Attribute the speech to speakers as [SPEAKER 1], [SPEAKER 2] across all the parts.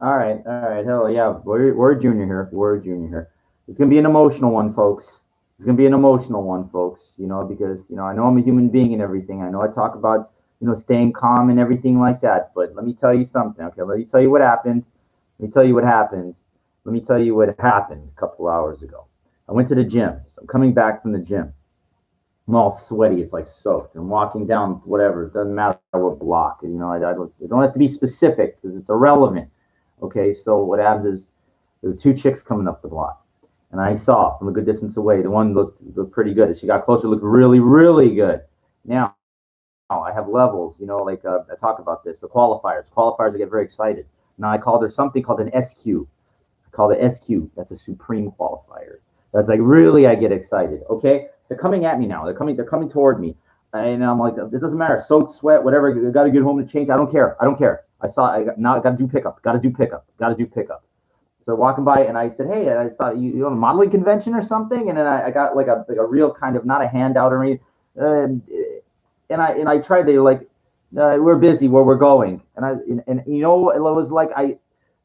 [SPEAKER 1] All right. Hell yeah, we're junior here. We're junior here. It's gonna be an emotional one, folks. It's gonna be an emotional one, folks. Because I know I'm a human being and everything. I know I talk about staying calm and everything like that. But let me tell you something. Okay, let me tell you what happened. Let me tell you what happened. Let me tell you what happened a couple hours ago. I went to the gym. So I'm coming back from the gym. I'm all sweaty. It's like soaked. I'm walking down whatever. It doesn't matter what block. I don't have to be specific because it's irrelevant. Okay, so what happens is there were two chicks coming up the block, and I saw from a good distance away. The one looked pretty good. As she got closer, looked really really good. Now I have levels. I talk about this. The qualifiers get very excited. Now I called her something called an SQ. I call it SQ. That's a supreme qualifier. That's like really I get excited. Okay, they're coming at me now. They're coming toward me, and I'm like, it doesn't matter. Soaked, sweat, whatever. I got to get home to change. I don't care. I don't care. Now I got to do pickup. Got to do pickup. Got to do pickup. So walking by, and I said, "Hey," and I saw you on a modeling convention or something, and then I got like a real kind of not a handout or anything, and I tried to like, we're busy where we're going, and it was like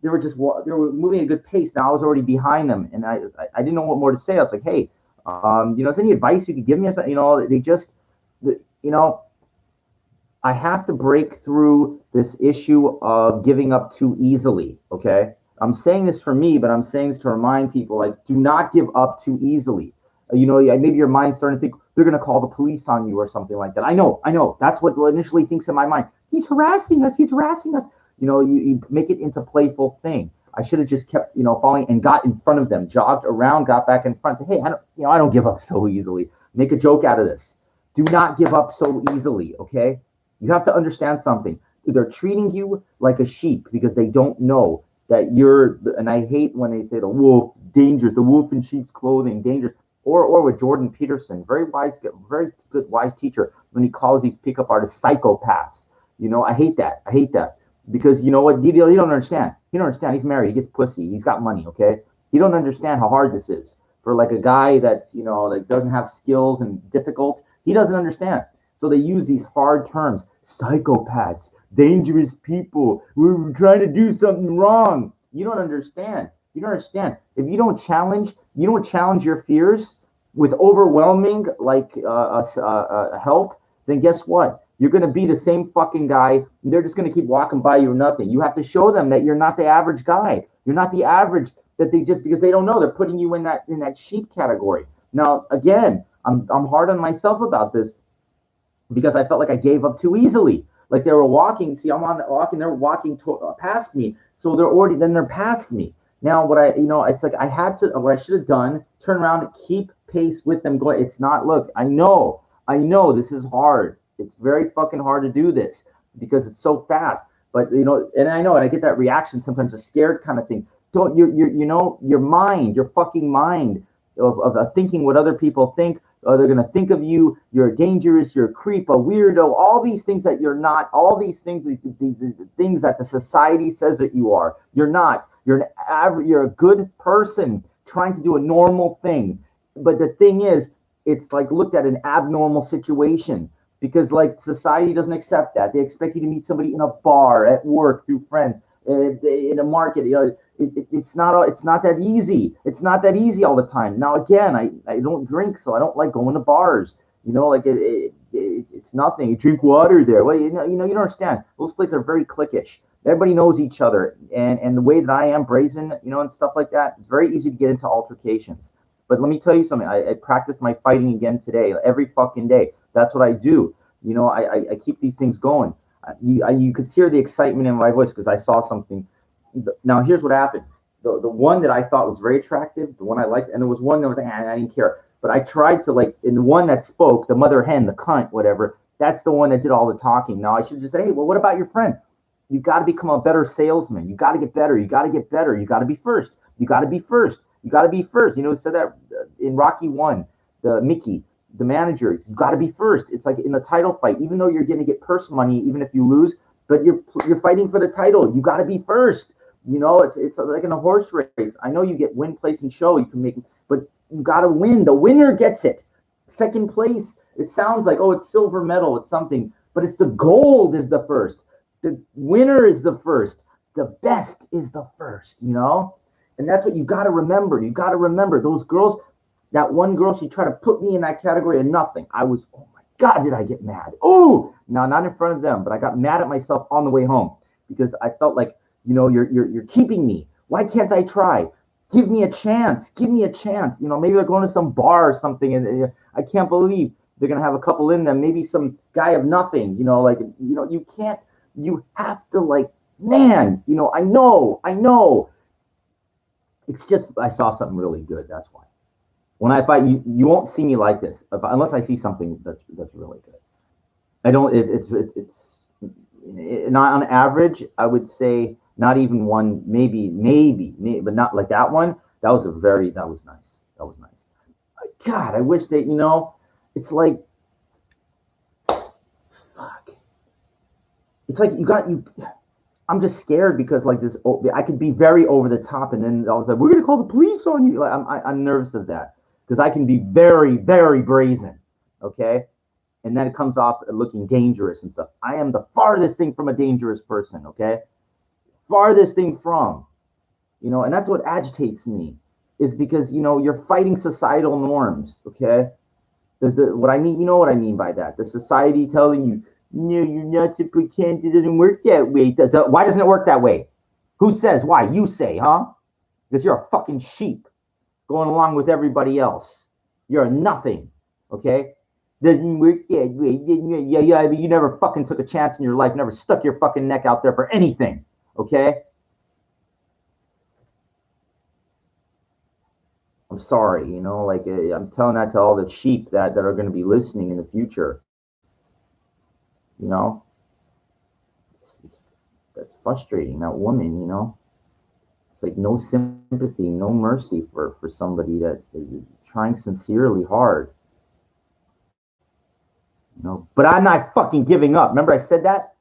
[SPEAKER 1] they were moving at a good pace. Now I was already behind them, and I didn't know what more to say. I was like, "Hey, is there any advice you could give me?" Or something? They just, you know, I have to break through this issue of giving up too easily. Okay. I'm saying this for me, but I'm saying this to remind people like, do not give up too easily. Maybe your mind's starting to think they're going to call the police on you or something like that. I know. That's what initially thinks in my mind. He's harassing us. He's harassing us. You make it into playful thing. I should have just kept, following and got in front of them, jogged around, got back in front. Say, hey, I don't give up so easily. Make a joke out of this. Do not give up so easily. Okay. You have to understand something. They're treating you like a sheep because they don't know that you're. And I hate when they say the wolf, dangerous, the wolf in sheep's clothing, dangerous. Or with Jordan Peterson, very good, wise teacher, when he calls these pickup artists psychopaths. I hate that. I hate that because you know what, DDL, he don't understand. He don't understand. He's married. He gets pussy. He's got money. Okay, he don't understand how hard this is for like a guy that's like doesn't have skills and difficult. He doesn't understand. So they use these hard terms: psychopaths, dangerous people. We're trying to do something wrong. You don't understand. You don't understand. If you don't challenge your fears with overwhelming help, then guess what? You're going to be the same fucking guy. They're just going to keep walking by you or nothing. You have to show them that you're not the average guy. You're not the average that they just because they don't know they're putting you in that sheep category. Now, again, I'm hard on myself about this because I felt like I gave up too easily. Like they were walking. See, I'm on walking. They're walking past me, so they're past me. Now, it's like I had to. What I should have done: turn around, and keep pace with them. Going. It's not. Look, I know. This is hard. It's very fucking hard to do this because it's so fast. But and I know, and I get that reaction sometimes, a scared kind of thing. Don't your mind, your fucking mind of thinking what other people think. They're going to think of you. You're dangerous. You're a creep, a weirdo. All these things that you're not. All these things, these things that the society says that you are. You're not. You're an average. You're a good person trying to do a normal thing. But the thing is, it's like looked at an abnormal situation because like society doesn't accept that. They expect you to meet somebody in a bar, at work, through friends, in a market. It's not that easy. It's not that easy all the time. Now again, I don't drink, so I don't like going to bars. Like it's nothing. You drink water there. Well, you don't understand. Those places are very cliquish. Everybody knows each other, and the way that I am brazen, and stuff like that, it's very easy to get into altercations. But let me tell you something. I practice my fighting again today, every fucking day. That's what I do. I keep these things going. You could hear the excitement in my voice because I saw something. Now, here's what happened. The one that I thought was very attractive, the one I liked, and there was one that was, I didn't care. But I tried to, like, in the one that spoke, the mother hen, the cunt, whatever, that's the one that did all the talking. Now, I should just say, hey, well, what about your friend? You got to become a better salesman. You got to get better. You got to get better. You got to be first. You got to be first. You got to be first. It said that in Rocky 1, the Mickey, the managers, you got to be first. It's like in the title fight, even though you're going to get purse money, even if you lose, but you're fighting for the title. You got to be first. It's like in a horse race. I know you get win, place, and show. You can make, but you got to win. The winner gets it. Second place. It sounds like, oh, it's silver medal. It's something, but it's the gold is the first. The winner is the first. the best is the first, you know? And that's what you got to remember. You got to remember those girls, that one girl, she tried to put me in that category of nothing. I was, oh my God, did I get mad? Oh, no, not in front of them, but I got mad at myself on the way home because I felt like, you know, you're keeping me. Why can't I try? Give me a chance. Give me a chance. You know, maybe they're going to some bar or something, and I can't believe they're going to have a couple in them. Maybe some guy of nothing, you know, like, you know, you can't, you have to, like, man, you know, I know. It's just, I saw something really good. That's why. When I fight, you won't see me like this unless I see something that's really good. I don't, it's not on average, I would say not even one, maybe, but not like that one. That was that was nice. That was nice. God, I wish that, you know, it's like, fuck. It's like I'm just scared because like this, I could be very over the top, and then all of a sudden we're gonna call the police on you. Like I'm nervous of that because I can be very, very brazen, okay, and then it comes off looking dangerous and stuff. I am the farthest thing from a dangerous person, okay, farthest thing from, you know, and that's what agitates me, is because, you know, you're fighting societal norms, okay. What I mean, you know what I mean by that? The society telling you, no, you're not to pretend, it doesn't work that way. Why doesn't it work that way? Who says why? You say, huh? Because you're a fucking sheep going along with everybody else. You're a nothing, okay? Doesn't work that way. Yeah, but you never fucking took a chance in your life, never stuck your fucking neck out there for anything, okay? I'm sorry, you know, like I'm telling that to all the sheep that are going to be listening in the future. You know, that's frustrating. That woman, you know, it's like no sympathy, no mercy for somebody that is trying sincerely hard. You know, but I'm not fucking giving up. Remember I said that?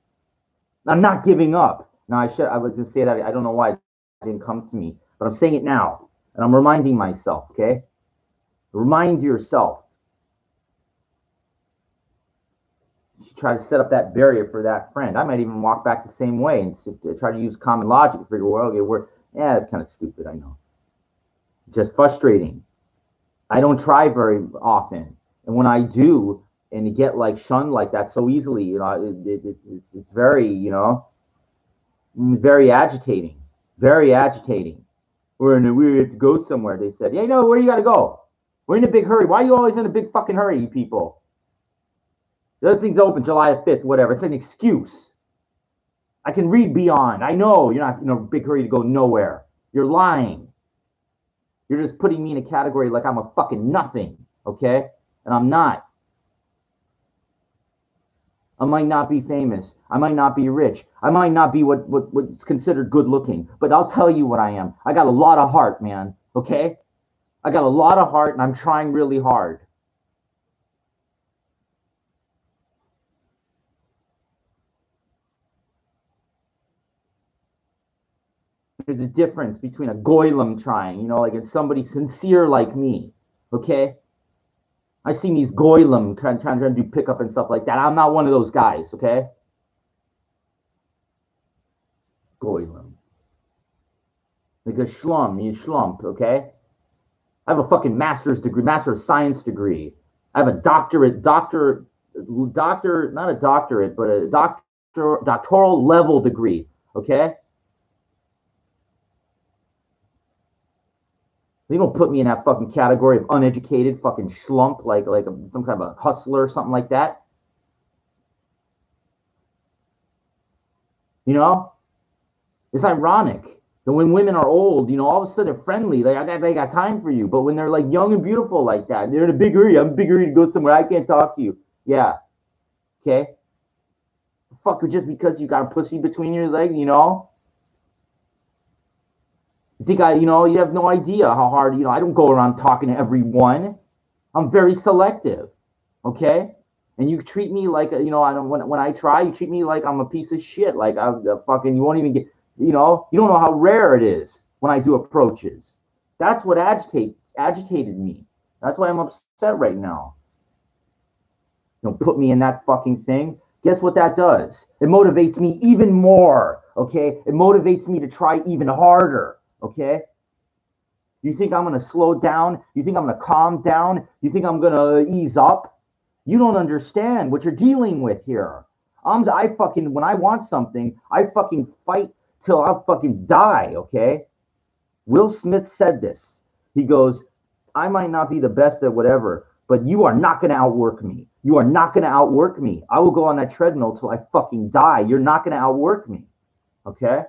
[SPEAKER 1] I'm not giving up. Now I was gonna say that. I don't know why it didn't come to me, but I'm saying it now, and I'm reminding myself. Okay, remind yourself. You try to set up that barrier for that friend. I might even walk back the same way and try to use common logic to figure, well, okay, yeah, it's kind of stupid. I know, just frustrating. I don't try very often, and when I do, and you get like shunned like that so easily, you know, it's very, you know, very agitating, very agitating. We have to go somewhere. They said, yeah, you know, where you got to go? We're in a big hurry. Why are you always in a big fucking hurry, you people? The other thing's open July 5th, whatever. It's an excuse. I can read beyond. I know you're not in a big hurry to go nowhere. You're lying. You're just putting me in a category like I'm a fucking nothing, okay? And I'm not. I might not be famous. I might not be rich. I might not be what's considered good looking. But I'll tell you what I am. I got a lot of heart, man, okay? I got a lot of heart, and I'm trying really hard. There's a difference between a goylem trying, you know, like it's somebody sincere like me, okay? I seen these goylem trying to do pickup and stuff like that. I'm not one of those guys, okay? Goylem. Like a schlum, you schlump, okay? I have a fucking master's degree, master of science degree. I have a doctorate, not a doctorate, but a doctoral level degree, okay? You don't put me in that fucking category of uneducated fucking schlump, like some kind of a hustler or something like that. You know, it's ironic that when women are old, you know, all of a sudden they're friendly. Like they got time for you, but when they're like young and beautiful like that, they're in a big hurry. I'm in a big hurry to go somewhere. I can't talk to you. Yeah, okay. Fuck, just because you got a pussy between your legs, you know. I think you know, you have no idea how hard, you know, I don't go around talking to everyone. I'm very selective, okay? And you treat me like, you know, I don't, when I try, you treat me like I'm a piece of shit. Like I'm fucking, you won't even get, you know, you don't know how rare it is when I do approaches. That's what agitated me. That's why I'm upset right now. You know, put me in that fucking thing. Guess what that does? It motivates me even more. okay? It motivates me to try even harder, okay? You think I'm going to slow down? You think I'm going to calm down? You think I'm going to ease up? You don't understand what you're dealing with here. I fucking, when I want something, I fucking fight till I fucking die, okay? Will Smith said this. He goes, I might not be the best at whatever, but you are not going to outwork me. You are not going to outwork me. I will go on that treadmill till I fucking die. You're not going to outwork me, okay?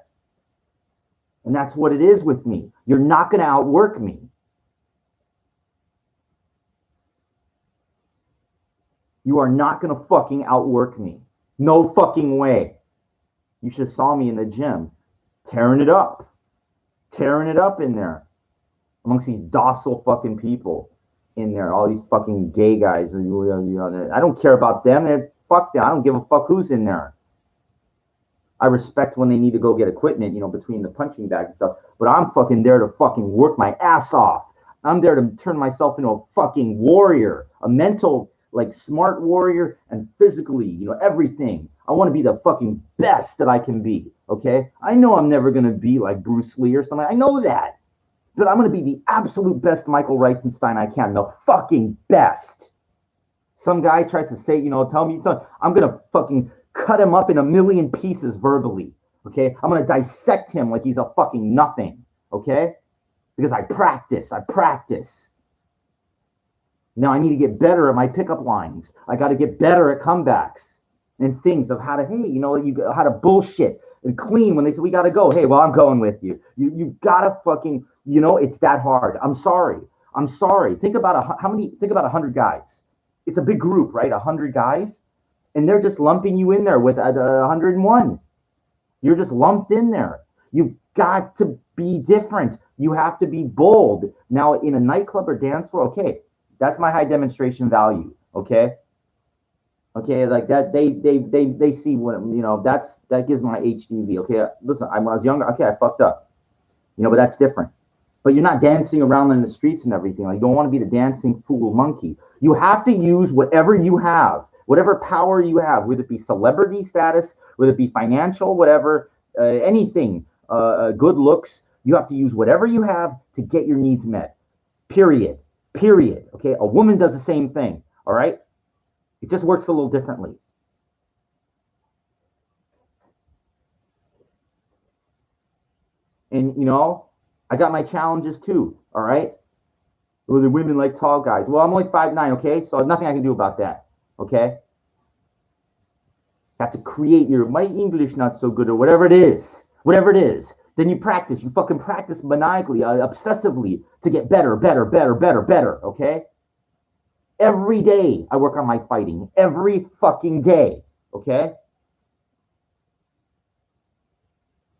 [SPEAKER 1] And that's what it is with me. You're not going to outwork me. You are not going to fucking outwork me. No fucking way. You should have saw me in the gym. Tearing it up in there. Amongst these docile fucking people in there. All these fucking gay guys. I don't care about them. Fuck them. I don't give a fuck who's in there. I respect when they need to go get equipment, you know, between the punching bags and stuff. But I'm fucking there to fucking work my ass off. I'm there to turn myself into a fucking warrior. A mental, like, smart warrior, and physically, you know, everything. I want to be the fucking best that I can be, okay? I know I'm never going to be like Bruce Lee or something. I know that. But I'm going to be the absolute best Michael Reichenstein I can. The fucking best. Some guy tries to say, you know, tell me something. I'm going to fucking cut him up in a million pieces verbally, okay? I'm going to dissect him like he's a fucking nothing, okay? Because I practice. Now I need to get better at my pickup lines. I got to get better at comebacks and things of how to, hey, you know, how to bullshit and clean when they say, we got to go. Hey, well, I'm going with you. You got to fucking, you know, it's that hard. I'm sorry. Think about 100 guys. It's a big group, right? 100 guys. And they're just lumping you in there with 101. You're just lumped in there. You've got to be different. You have to be bold. Now, in a nightclub or dance floor, okay, that's my high demonstration value. Okay, like that. They see what, you know. That gives my HDV. Okay, listen. When I was younger, okay, I fucked up. You know, but that's different. But you're not dancing around in the streets and everything. Like, you don't want to be the dancing fool monkey. You have to use whatever you have. Whatever power you have, whether it be celebrity status, whether it be financial, whatever, anything, good looks, you have to use whatever you have to get your needs met. Period. Okay, a woman does the same thing. All right, it just works a little differently. And you know, I got my challenges too. All right. Well, the women like tall guys. Well, I'm only 5'9", okay, so nothing I can do about that. Okay, have to create my English not so good or whatever it is. Then you practice. You fucking practice maniacally, obsessively to get better. Okay, every day I work on my fighting. Every fucking day. Okay,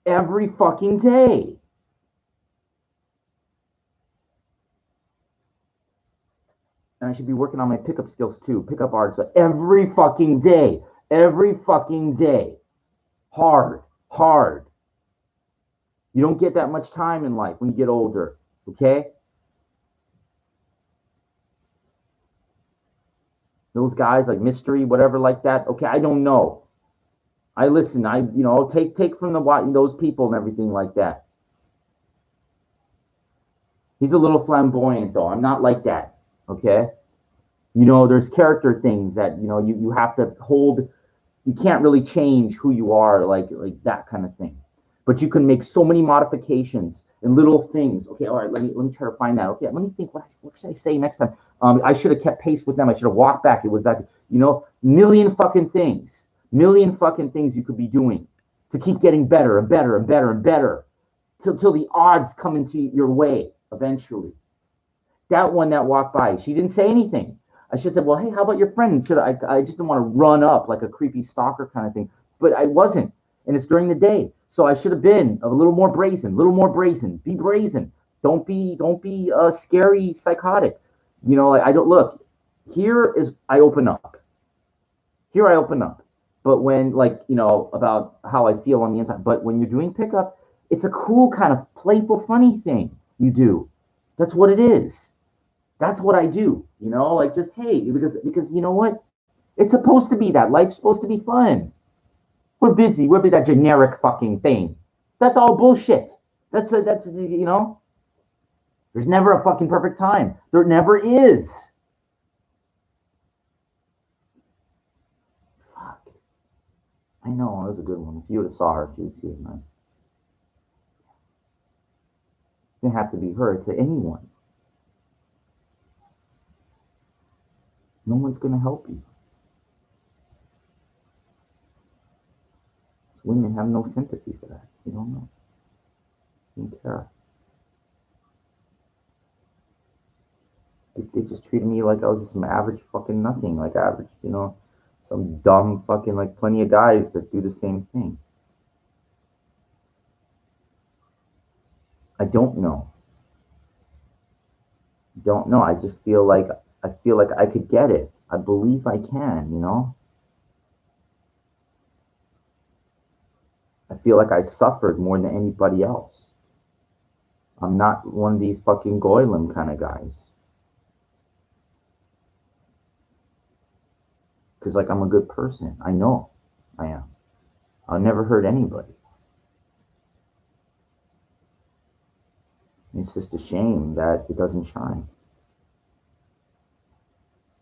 [SPEAKER 1] every fucking day. And I should be working on my pickup skills too, pickup arts, but every fucking day. Hard. You don't get that much time in life when you get older, okay? Those guys like Mystery, whatever like that, okay, I don't know. I listen, you know, take from those people and everything like that. He's a little flamboyant though. I'm not like that, okay? You know, there's character things that, you know, you have to hold. You can't really change who you are, like that kind of thing. But you can make so many modifications and little things. Okay, all right, let me try to find that. Okay, let me think, what should I say next time? I should have kept pace with them. I should have walked back. It was that, you know, million fucking things you could be doing to keep getting better and better till the odds come into your way eventually. That one that walked by, she didn't say anything. I should have said, well, hey, how about your friend? I just didn't want to run up like a creepy stalker kind of thing. But I wasn't. And it's during the day. So I should have been a little more brazen. Be brazen. Don't be scary, psychotic. You know, I don't look. I open up. But when, like, you know, about how I feel on the inside. But when you're doing pickup, it's a cool kind of playful, funny thing you do. That's what it is. That's what I do, you know, like just, hey, because you know what? It's supposed to be that. Life's supposed to be fun. We're busy. We're that generic fucking thing. That's all bullshit. That's you know. There's never a fucking perfect time. There never is. Fuck. I know it was a good one. If you would have saw her, she was nice. It didn't have to be her. To anyone. No one's gonna help you. Women have no sympathy for that. You don't know. You don't care. They just treated me like I was just some average fucking nothing, like average, you know, some dumb fucking, like plenty of guys that do the same thing. I don't know. Don't know. I just feel like I could get it. I believe I can, you know. I feel like I suffered more than anybody else. I'm not one of these fucking goylem kind of guys. Because, like, I'm a good person. I know I am. I'll never hurt anybody. It's just a shame that it doesn't shine.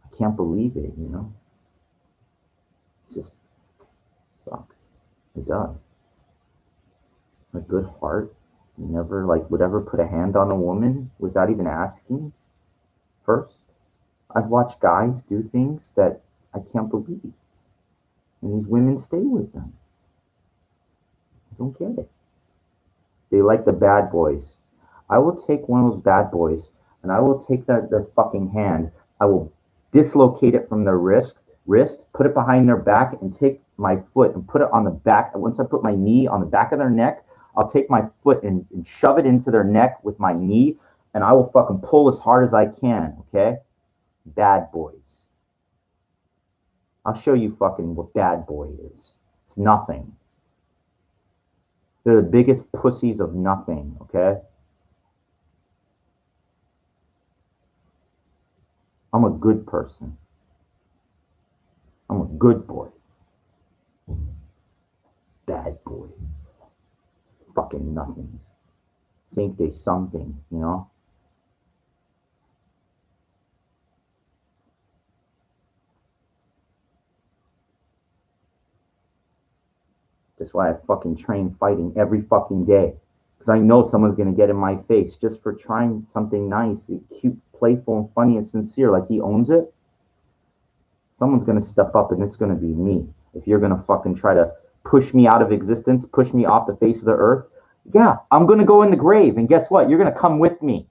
[SPEAKER 1] I can't believe it, you know? It just sucks. It does. A good heart. You never, like, would ever put a hand on a woman without even asking first. I've watched guys do things that I can't believe. And these women stay with them. I don't get it. They like the bad boys. I will take one of those bad boys and I will take their fucking hand. I will dislocate it from their wrist, put it behind their back, and take my foot and put it on the back. Once I put my knee on the back of their neck, I'll take my foot and shove it into their neck with my knee, and I will fucking pull as hard as I can, okay? Bad boys. I'll show you fucking what bad boy is. It's nothing. They're the biggest pussies of nothing, okay? I'm a good person. I'm a good boy. Bad boy. Fucking nothings. Think they something, you know? That's why I fucking train fighting every fucking day. Because I know someone's going to get in my face just for trying something nice, cute, playful, and funny and sincere, like he owns it. Someone's going to step up and it's going to be me. If you're going to fucking try to push me out of existence, push me off the face of the earth, yeah, I'm going to go in the grave. And guess what? You're going to come with me.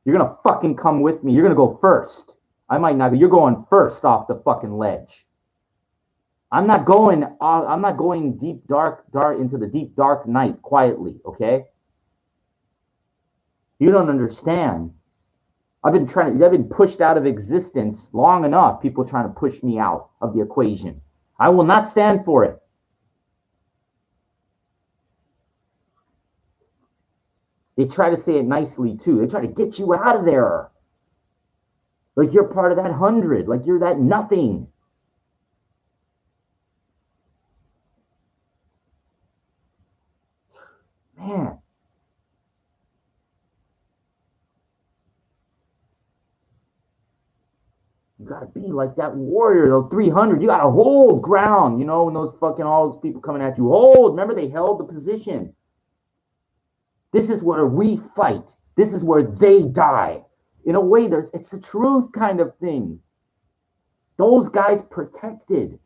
[SPEAKER 1] You're going to fucking come with me. You're going to go first. I might not. You're going first off the fucking ledge. I'm not going deep dark into the deep dark night quietly, okay? You don't understand. I've been pushed out of existence long enough, people trying to push me out of the equation. I will not stand for it. They try to say it nicely too. They try to get you out of there. Like you're part of that 100, like you're that nothing. Man. You gotta be like that warrior, though. 300. You gotta hold ground. You know, when those fucking all those people coming at you, hold. Remember, they held the position. This is where we fight. This is where they die. In a way, it's the truth kind of thing. Those guys protected.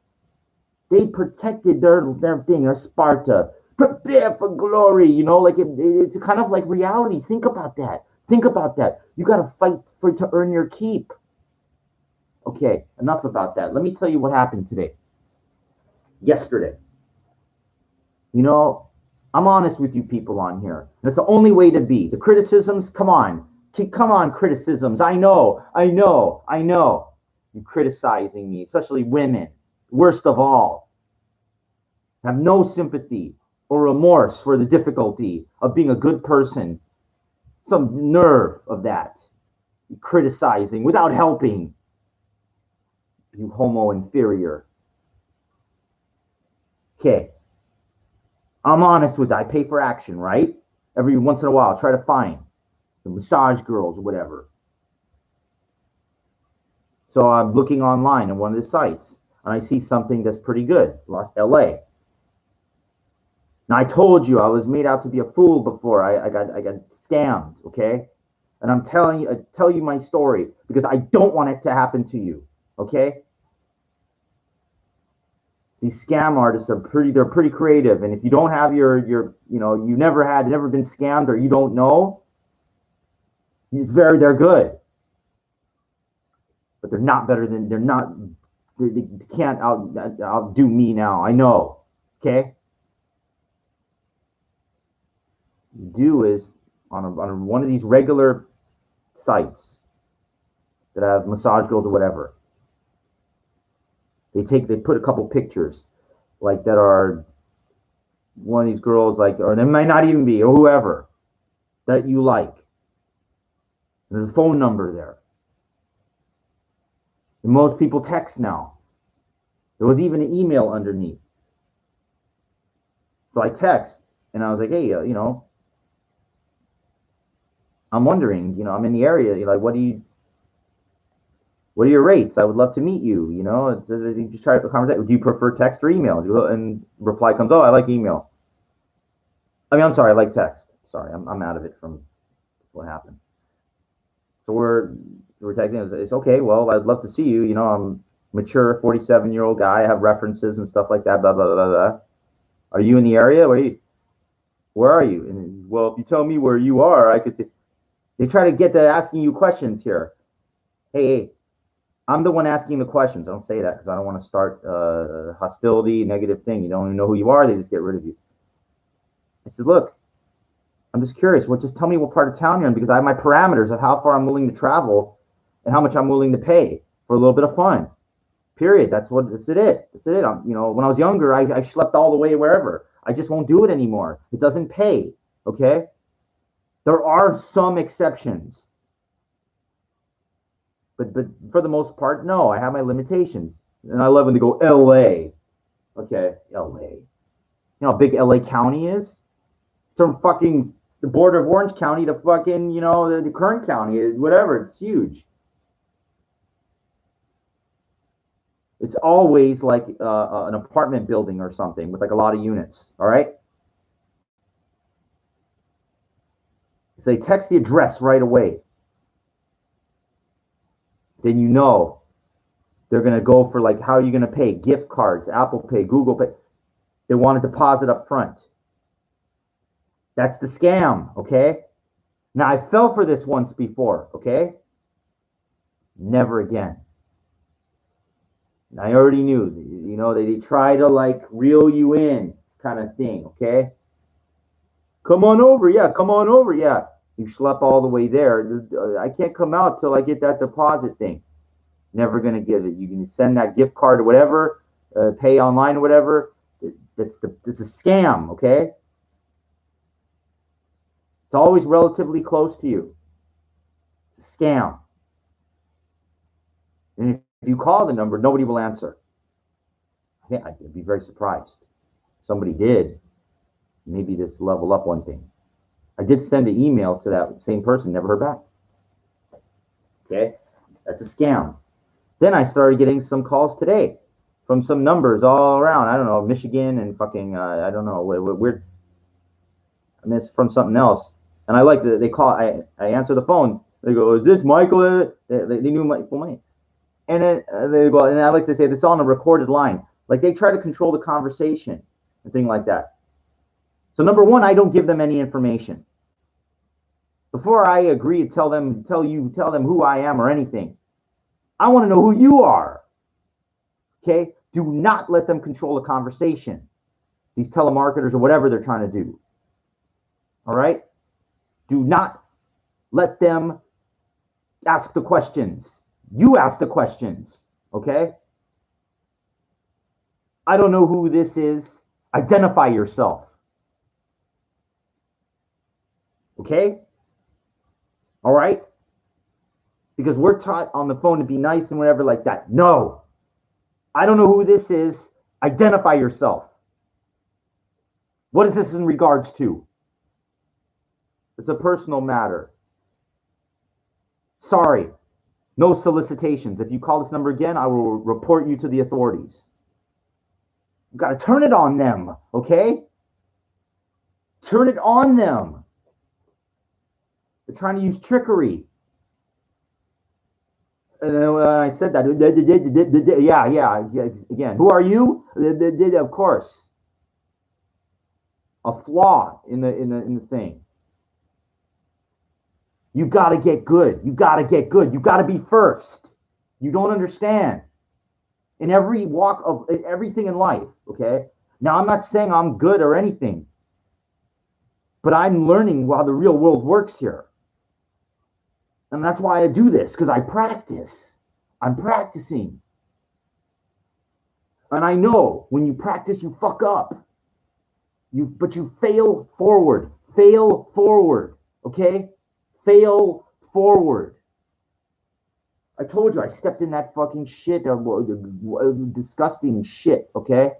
[SPEAKER 1] They protected their thing, their Sparta. Prepare for glory. You know, like it's kind of like reality. Think about that. Think about that. You gotta fight to earn your keep. Okay, enough about that. Let me tell you what happened today. Yesterday. You know, I'm honest with you people on here. That's the only way to be. The criticisms, come on. Come on, criticisms. I know. You're criticizing me, especially women. Worst of all. Have no sympathy or remorse for the difficulty of being a good person. Some nerve of that. You're criticizing without helping. You homo inferior. Okay. I'm honest with that. I pay for action, right? Every once in a while, I try to find the massage girls or whatever. So I'm looking online on one of the sites, and I see something that's pretty good, LA. Now I told you I was made out to be a fool before. I got scammed, okay? And I tell you my story because I don't want it to happen to you, okay? These scam artists are they're pretty creative, and if you don't have you never been scammed or you don't know, they're good, but they're not better than they can't outdo me now. I know, okay? You do is on one of these regular sites that have massage girls or whatever. They put a couple pictures like that are one of these girls, like, or there might not even be, or whoever that you like. There's a phone number there. And most people text now. There was even an email underneath. So I text and I was like, hey, I'm wondering, I'm in the area, like, what are your rates? I would love to meet you. Just try to conversate. Do you prefer text or email? And reply comes, oh, I like email. I mean, I'm sorry, I like text. Sorry, I'm out of it from what happened. So we're texting. It's okay. Well, I'd love to see you. I'm a mature 47-year-old guy. I have references and stuff like that. Blah blah blah blah. Are you in the area? Where are you? And well, if you tell me where you are, I could see. They try to get to asking you questions here. Hey, I'm the one asking the questions. I don't say that because I don't want to start hostility, negative thing. You don't even know who you are. They just get rid of you. I said, look, I'm just curious. Well, just tell me what part of town you're in because I have my parameters of how far I'm willing to travel and how much I'm willing to pay for a little bit of fun. Period. That's it. That's it. When I was younger, I schlepped all the way wherever. I just won't do it anymore. It doesn't pay. Okay. There are some exceptions. But for the most part, no, I have my limitations. And I love when they go LA. Okay, LA. You know how big LA County is? It's from fucking the border of Orange County to fucking, the Kern County, whatever. It's huge. It's always like an apartment building or something with like a lot of units. All right. If they text the address right away, then they're going to go for like, how are you going to pay? Gift cards, Apple Pay, Google Pay. They want a deposit up front. That's the scam, okay? Now, I fell for this once before, okay? Never again. And I already knew, they try to like reel you in kind of thing, okay? Come on over, yeah, come on over, yeah. You schlep all the way there. I can't come out till I get that deposit thing. Never going to give it. You can send that gift card or whatever, pay online or whatever. It's a scam, okay? It's always relatively close to you. It's a scam. And if you call the number, nobody will answer. I think I'd be very surprised. Somebody did. Maybe this level up one thing. I did send an email to that same person, never heard back. Okay? That's a scam. Then I started getting some calls today from some numbers all around. I don't know, Michigan and fucking, I don't know, weird. I mean, it's from something else. And I like that they call, I answer the phone. They go, is this Michael? They knew my full name. And then they go, and I like to say this on a recorded line. Like they try to control the conversation and thing like that. So number one, I don't give them any information. Before I agree to tell them who I am or anything, I want to know who you are. Okay? Do not let them control the conversation. These telemarketers or whatever they're trying to do. All right? Do not let them ask the questions. You ask the questions. Okay? I don't know who this is. Identify yourself. Okay? All right? Because we're taught on the phone to be nice and whatever like that. No. I don't know who this is. Identify yourself. What is this in regards to? It's a personal matter. Sorry, no solicitations. If you call this number again, I will report you to the authorities. You got to turn it on them, okay? Turn it on them. They're trying to use trickery. And when I said that, yeah, again, who are you? Of course. A flaw in the thing. You got to get good. You got to get good. You got to be first. You don't understand. In every walk of everything in life, okay? Now, I'm not saying I'm good or anything, but I'm learning how the real world works here. And that's why I do this, because I practice. I'm practicing. And I know when you practice, you fuck up. But you fail forward. Fail forward, okay? Fail forward. I told you I stepped in that fucking shit, disgusting shit, okay?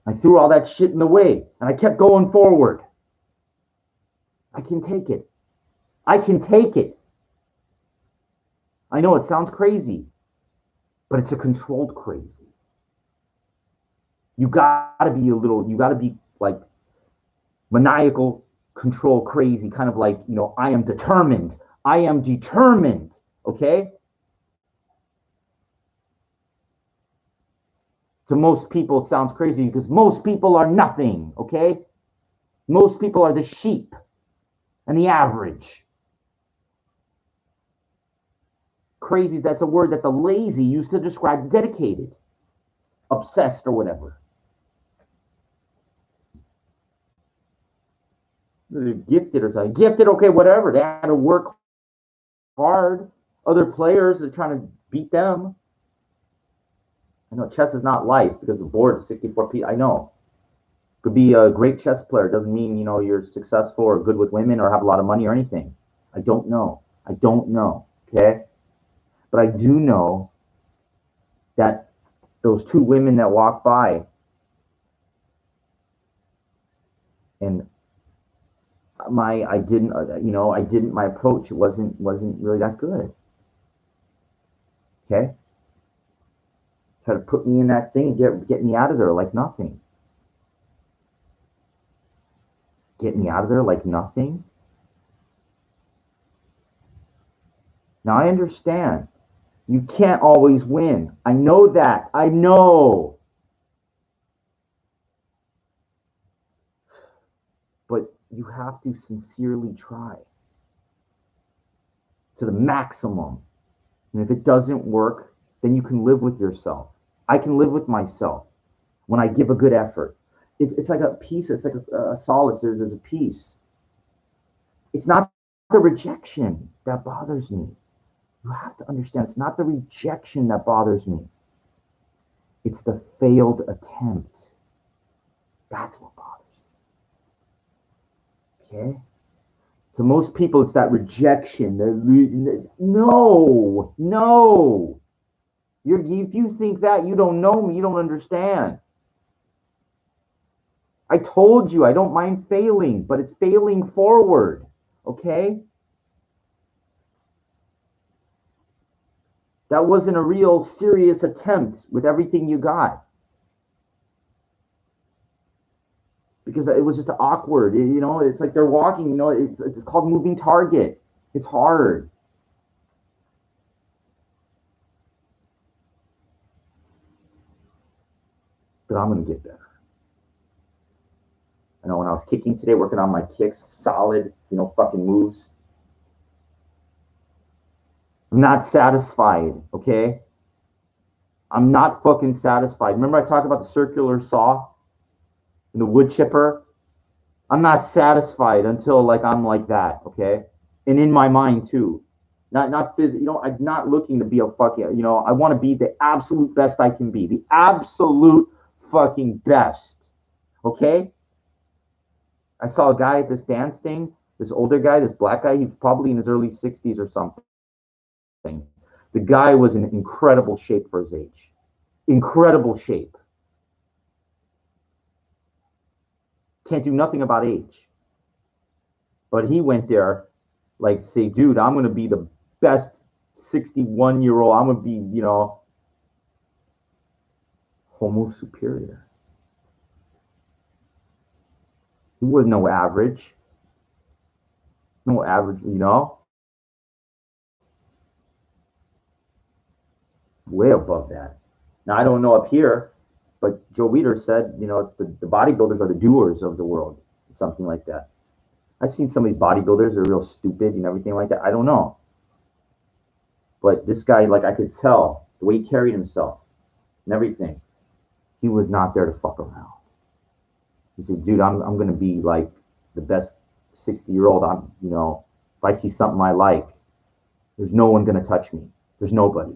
[SPEAKER 1] I threw all that shit in the way, and I kept going forward. I can take it. I can take it. I know it sounds crazy, but it's a controlled crazy. You gotta be like maniacal control crazy, kind of like, I am determined. I am determined, okay? To most people, it sounds crazy because most people are nothing, okay? Most people are the sheep and the average. Crazy, that's a word that the lazy used to describe the dedicated, obsessed or whatever. They're gifted or something. Gifted, okay, whatever. They had to work hard. Other players are trying to beat them. I know chess is not life because the board is 64 pieces. I know. Could be a great chess player. Doesn't mean, you're successful or good with women or have a lot of money or anything. I don't know. I don't know, okay? But I do know that those two women that walked by and my approach wasn't really that good. Okay? Try to put me in that thing, get me out of there like nothing. Get me out of there like nothing. Now I understand. You can't always win. I know that. I know. But you have to sincerely try to the maximum. And if it doesn't work, then you can live with yourself. I can live with myself when I give a good effort. It's like a peace. It's like a solace. There's a peace. It's not the rejection that bothers me. You have to understand, it's not the rejection that bothers me. It's the failed attempt. That's what bothers me. Okay? To most people, it's that rejection. No. If you think that, you don't know me. You don't understand. I told you I don't mind failing, but it's failing forward. Okay? That wasn't a real serious attempt with everything you got. Because it was just awkward. It's like they're walking, it's called moving target. It's hard. But I'm going to get better. I know when I was kicking today, working on my kicks, solid, fucking moves. I'm not satisfied, okay? I'm not fucking satisfied. Remember I talked about the circular saw and the wood chipper? I'm not satisfied until I'm like that, okay? And in my mind too. Not physically, I'm not looking to be a fucking, I want to be the absolute best I can be. The absolute fucking best. Okay? I saw a guy at this dance thing, this older guy, this black guy, he's probably in his early 60s or something. The guy was in incredible shape for his age. Incredible shape. Can't do nothing about age. But he went there like say, dude, I'm going to be the best 61-year-old. I'm going to be, you know, homo superior. He was no average. No average, you know. Way above that. Now, I don't know up here, but Joe Weider said, you know, it's the bodybuilders are the doers of the world, something like that. I've seen some of these bodybuilders, they're real stupid and everything like that. I don't know. But this guy, like, I could tell the way he carried himself and everything. He was not there to fuck around. He said, dude, I'm going to be like the best 60-year-old. I'm, you know, if I see something I like, there's no one going to touch me. There's nobody.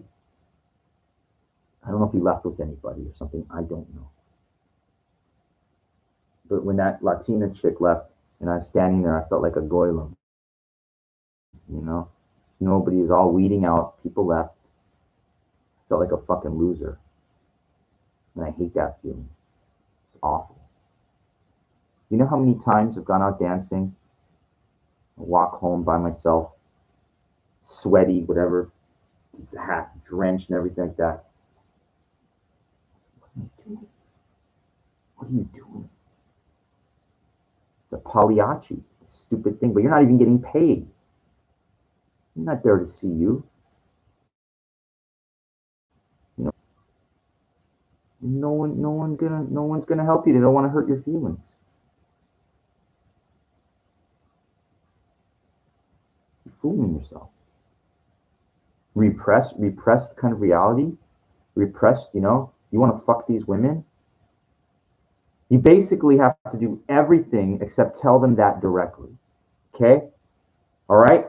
[SPEAKER 1] I don't know if he left with anybody or something. I don't know. But when that Latina chick left and I was standing there, I felt like a goylem. You know? Nobody is all weeding out. People left. I felt like a fucking loser. And I hate that feeling. It's awful. You know how many times I've gone out dancing, walk home by myself, sweaty, whatever, hat drenched and everything like that. What are you doing? What are you doing? The Pagliacci, stupid thing, but you're not even getting paid. I'm not there to see you. You know, no one's gonna help you. They don't want to hurt your feelings. You're fooling yourself. Repressed kind of reality. Repressed, you know, you want to fuck these women. You basically have to do everything except tell them that directly. Okay? All right?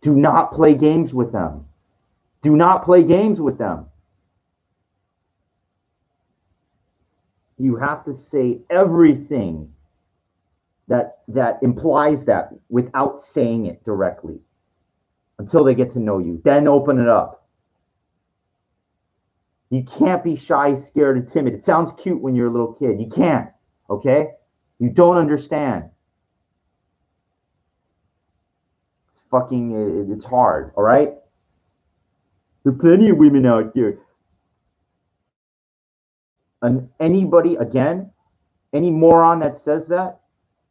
[SPEAKER 1] Do not play games with them. Do not play games with them. You have to say everything that implies that without saying it directly until they get to know you. Then open it up. You can't be shy, scared, and timid. It sounds cute when you're a little kid. You can't. Okay? You don't understand. It's fucking, it's hard. All right? There are plenty of women out there. And anybody, again, any moron that says that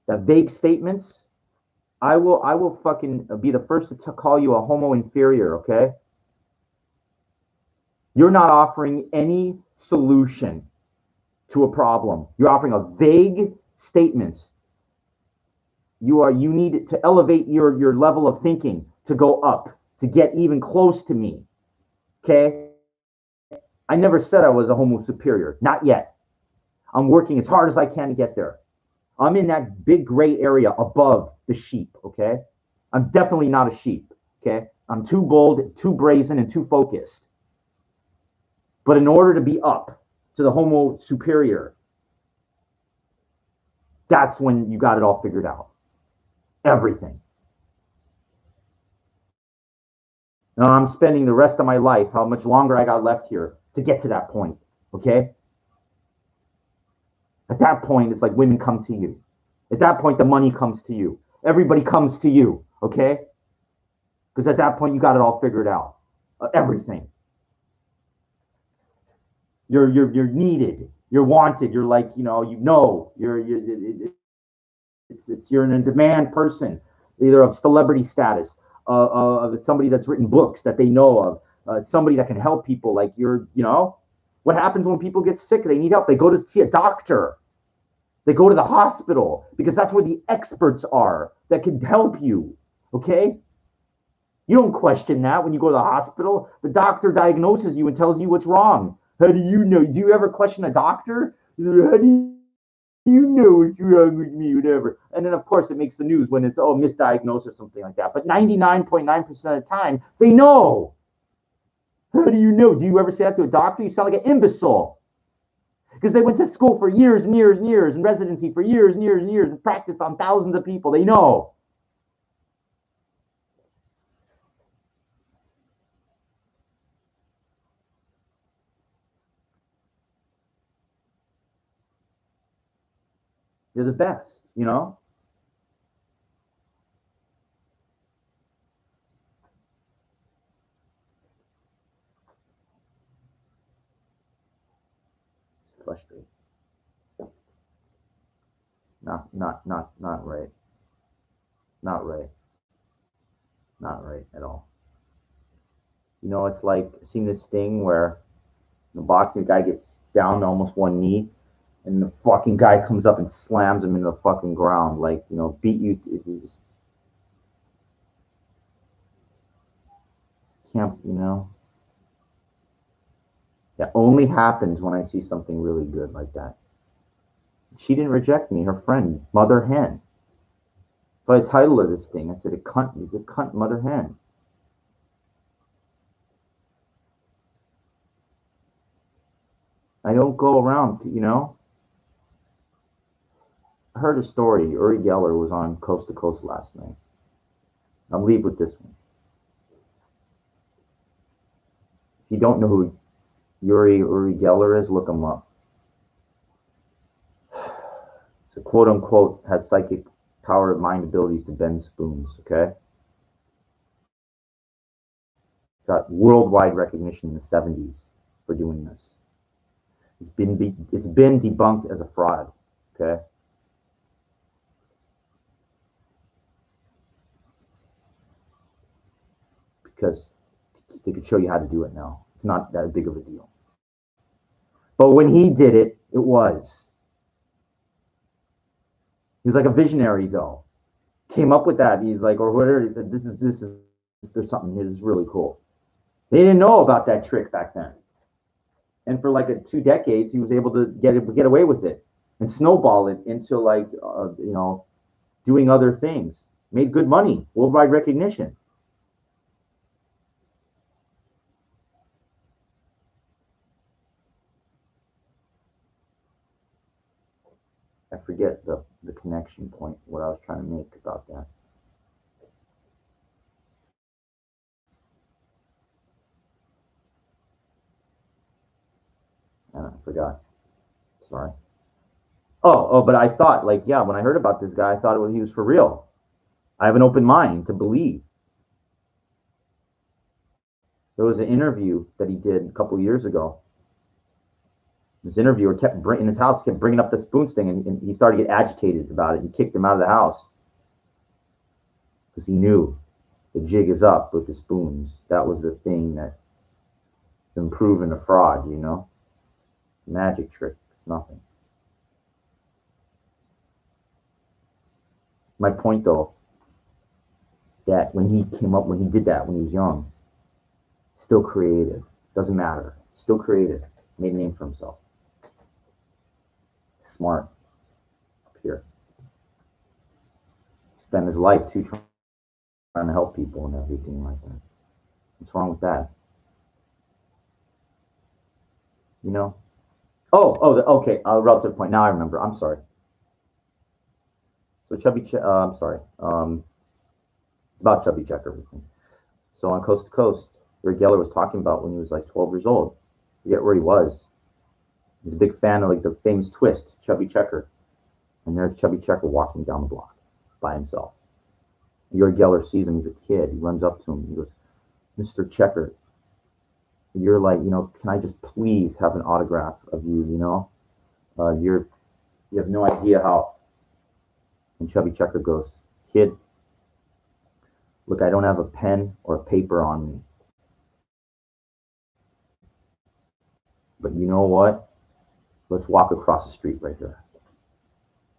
[SPEAKER 1] vague statements, I will fucking be the first to call you a homo inferior, okay? You're not offering any solution to a problem. You're offering a vague statements. You need to elevate your level of thinking to go up, to get even close to me. Okay? I never said I was a homo superior. Not yet. I'm working as hard as I can to get there. I'm in that big gray area above the sheep, okay? I'm definitely not a sheep, okay? I'm too bold, too brazen, and too focused. But in order to be up to the homo superior, that's when you got it all figured out. Everything. Now I'm spending the rest of my life, how much longer I got left here, to get to that point, okay? At that point, it's like women come to you. At that point, the money comes to you. Everybody comes to you, okay? Because at that point, you got it all figured out. Everything. You're needed. You're wanted. You're like, you're you're an in-demand person, either of celebrity status, of somebody that's written books that they know of, somebody that can help people. Like what happens when people get sick? They need help. They go to see a doctor. They go to the hospital because that's where the experts are that can help you. Okay? You don't question that when you go to the hospital. The doctor diagnoses you and tells you what's wrong. How do you know? Do you ever question a doctor? How do you know what's wrong with me? Whatever. And then, of course, it makes the news when it's, misdiagnosed or something like that. But 99.9% of the time, they know. How do you know? Do you ever say that to a doctor? You sound like an imbecile. Because they went to school for years and years and years, and residency for years and years and years, and practiced on thousands of people. They know. You're the best, you know? It's frustrating. Not right. Not right. Not right at all. You know, it's like seeing this thing where the boxing guy gets down to almost one knee, and the fucking guy comes up and slams him into the fucking ground, like, you know, beat you. You just can't, you know. That only happens when I see something really good like that. She didn't reject me. Her friend, Mother Hen. So I titled this thing. I said, "A cunt." He's a cunt, Mother Hen. I don't go around, you know. I heard a story. Uri Geller was on Coast to Coast last night. I'll leave with this one. If you don't know who Uri Geller is, look him up. So quote unquote has psychic power of mind abilities to bend spoons. Okay, got worldwide recognition in the 70s for doing this. It's been debunked as a fraud. Okay, because they could show you how to do it now. It's not that big of a deal. But when he did it, it was. He was like a visionary, though. Came up with that. He's like, or whatever. He said, this is there's something here. This is really cool. They didn't know about that trick back then. And for like 2 decades, he was able to get away with it and snowball it into like you know, doing other things. Made good money, worldwide recognition. I forget the connection point, what I was trying to make about that. I forgot. Sorry. But I thought, like, yeah, when I heard about this guy, I thought he was for real. I have an open mind to believe. There was an interview that he did a couple years ago. This interviewer kept in his house, kept bringing up the spoons thing, and he started to get agitated about it. He kicked him out of the house because he knew the jig is up with the spoons. That was the thing that been proven a fraud, you know? Magic trick. It's nothing. My point though, that when he did that when he was young, still creative. Doesn't matter. Still creative. Made a name for himself. Smart. Up here. Spent his life too trying to help people and everything like that. What's wrong with that? You know? Okay. Relative point. Now I remember. I'm sorry. So I'm sorry. It's about Chubby Checker. So on Coast to Coast, Rick Geller was talking about when he was like 12 years old. Forget where he was. He was a big fan of like the famous twist, Chubby Checker. And there's Chubby Checker walking down the block by himself. Yuri Geller sees him. He's a kid. He runs up to him. He goes, "Mr. Checker, you're like, you know, can I just please have an autograph of you? You know, you have no idea how." And Chubby Checker goes, "Kid, look, I don't have a pen or a paper on me, but you know what? Let's walk across the street right here."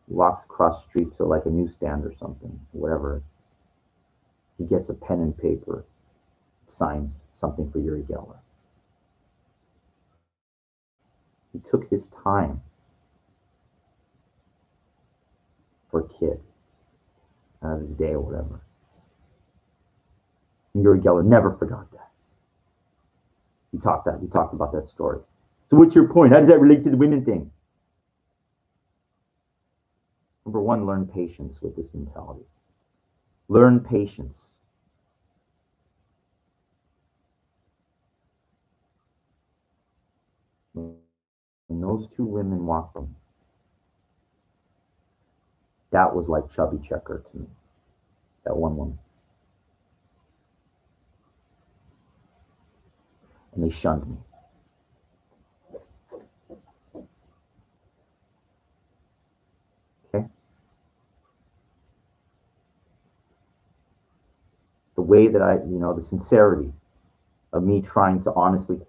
[SPEAKER 1] He walks across the street to like a newsstand or something, whatever. He gets a pen and paper, signs something for Yuri Geller. He took his time for a kid out of his day or whatever. And Yuri Geller never forgot that. He talked about that story. So what's your point? How does that relate to the women thing? Number one, learn patience with this mentality. Learn patience. When those two women walked them, That was like Chubby Checker to me. That one woman. And they shunned me. Okay? The way that I, the sincerity of me trying to honestly,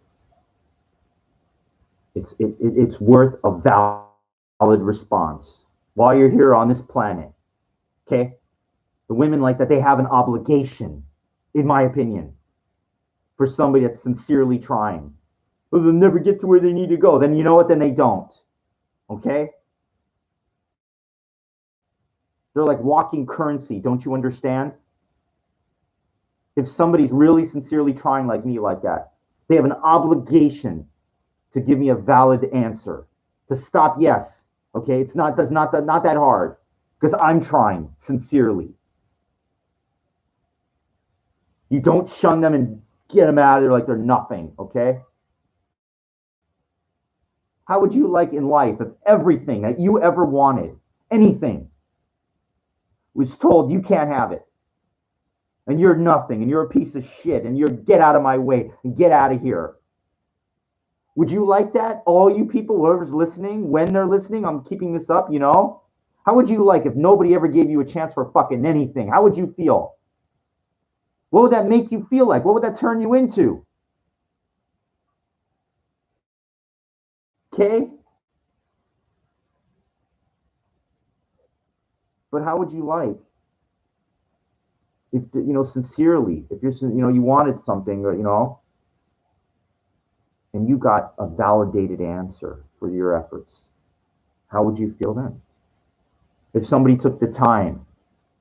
[SPEAKER 1] it's worth a valid response while you're here on this planet. Okay? The women like that, they have an obligation, in my opinion, for somebody that's sincerely trying. Well, they'll never get to where they need to go. Then you know what? Then they don't. Okay? They're like walking currency. Don't you understand? If somebody's really sincerely trying like me like that, they have an obligation to give me a valid answer. To stop, yes. Okay? It's not that hard. Because I'm trying sincerely. You don't shun them and get them out of there like they're nothing, okay? How would you like in life if everything that you ever wanted, anything, was told you can't have it? And you're nothing, and you're a piece of shit, and you're get out of my way, and get out of here. Would you like that? All you people, whoever's listening, when they're listening, I'm keeping this up, How would you like if nobody ever gave you a chance for fucking anything? How would you feel? What would that make you feel like? What would that turn you into? Okay? But how would you like if, sincerely, if you're, you wanted something, or, and you got a validated answer for your efforts? How would you feel then? If somebody took the time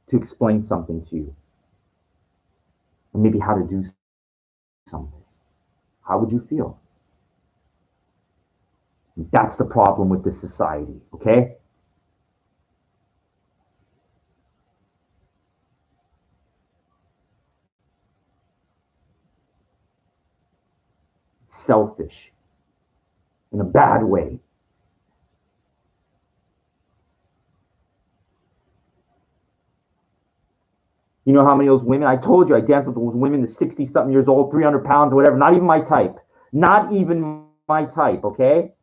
[SPEAKER 1] to explain something to you, and maybe how to do something, how would you feel? That's the problem with this society, okay? Selfish in a bad way. You know how many of those women, I told you I danced with those women, the 60-something years old, 300 pounds or whatever, not even my type. Not even my type, okay?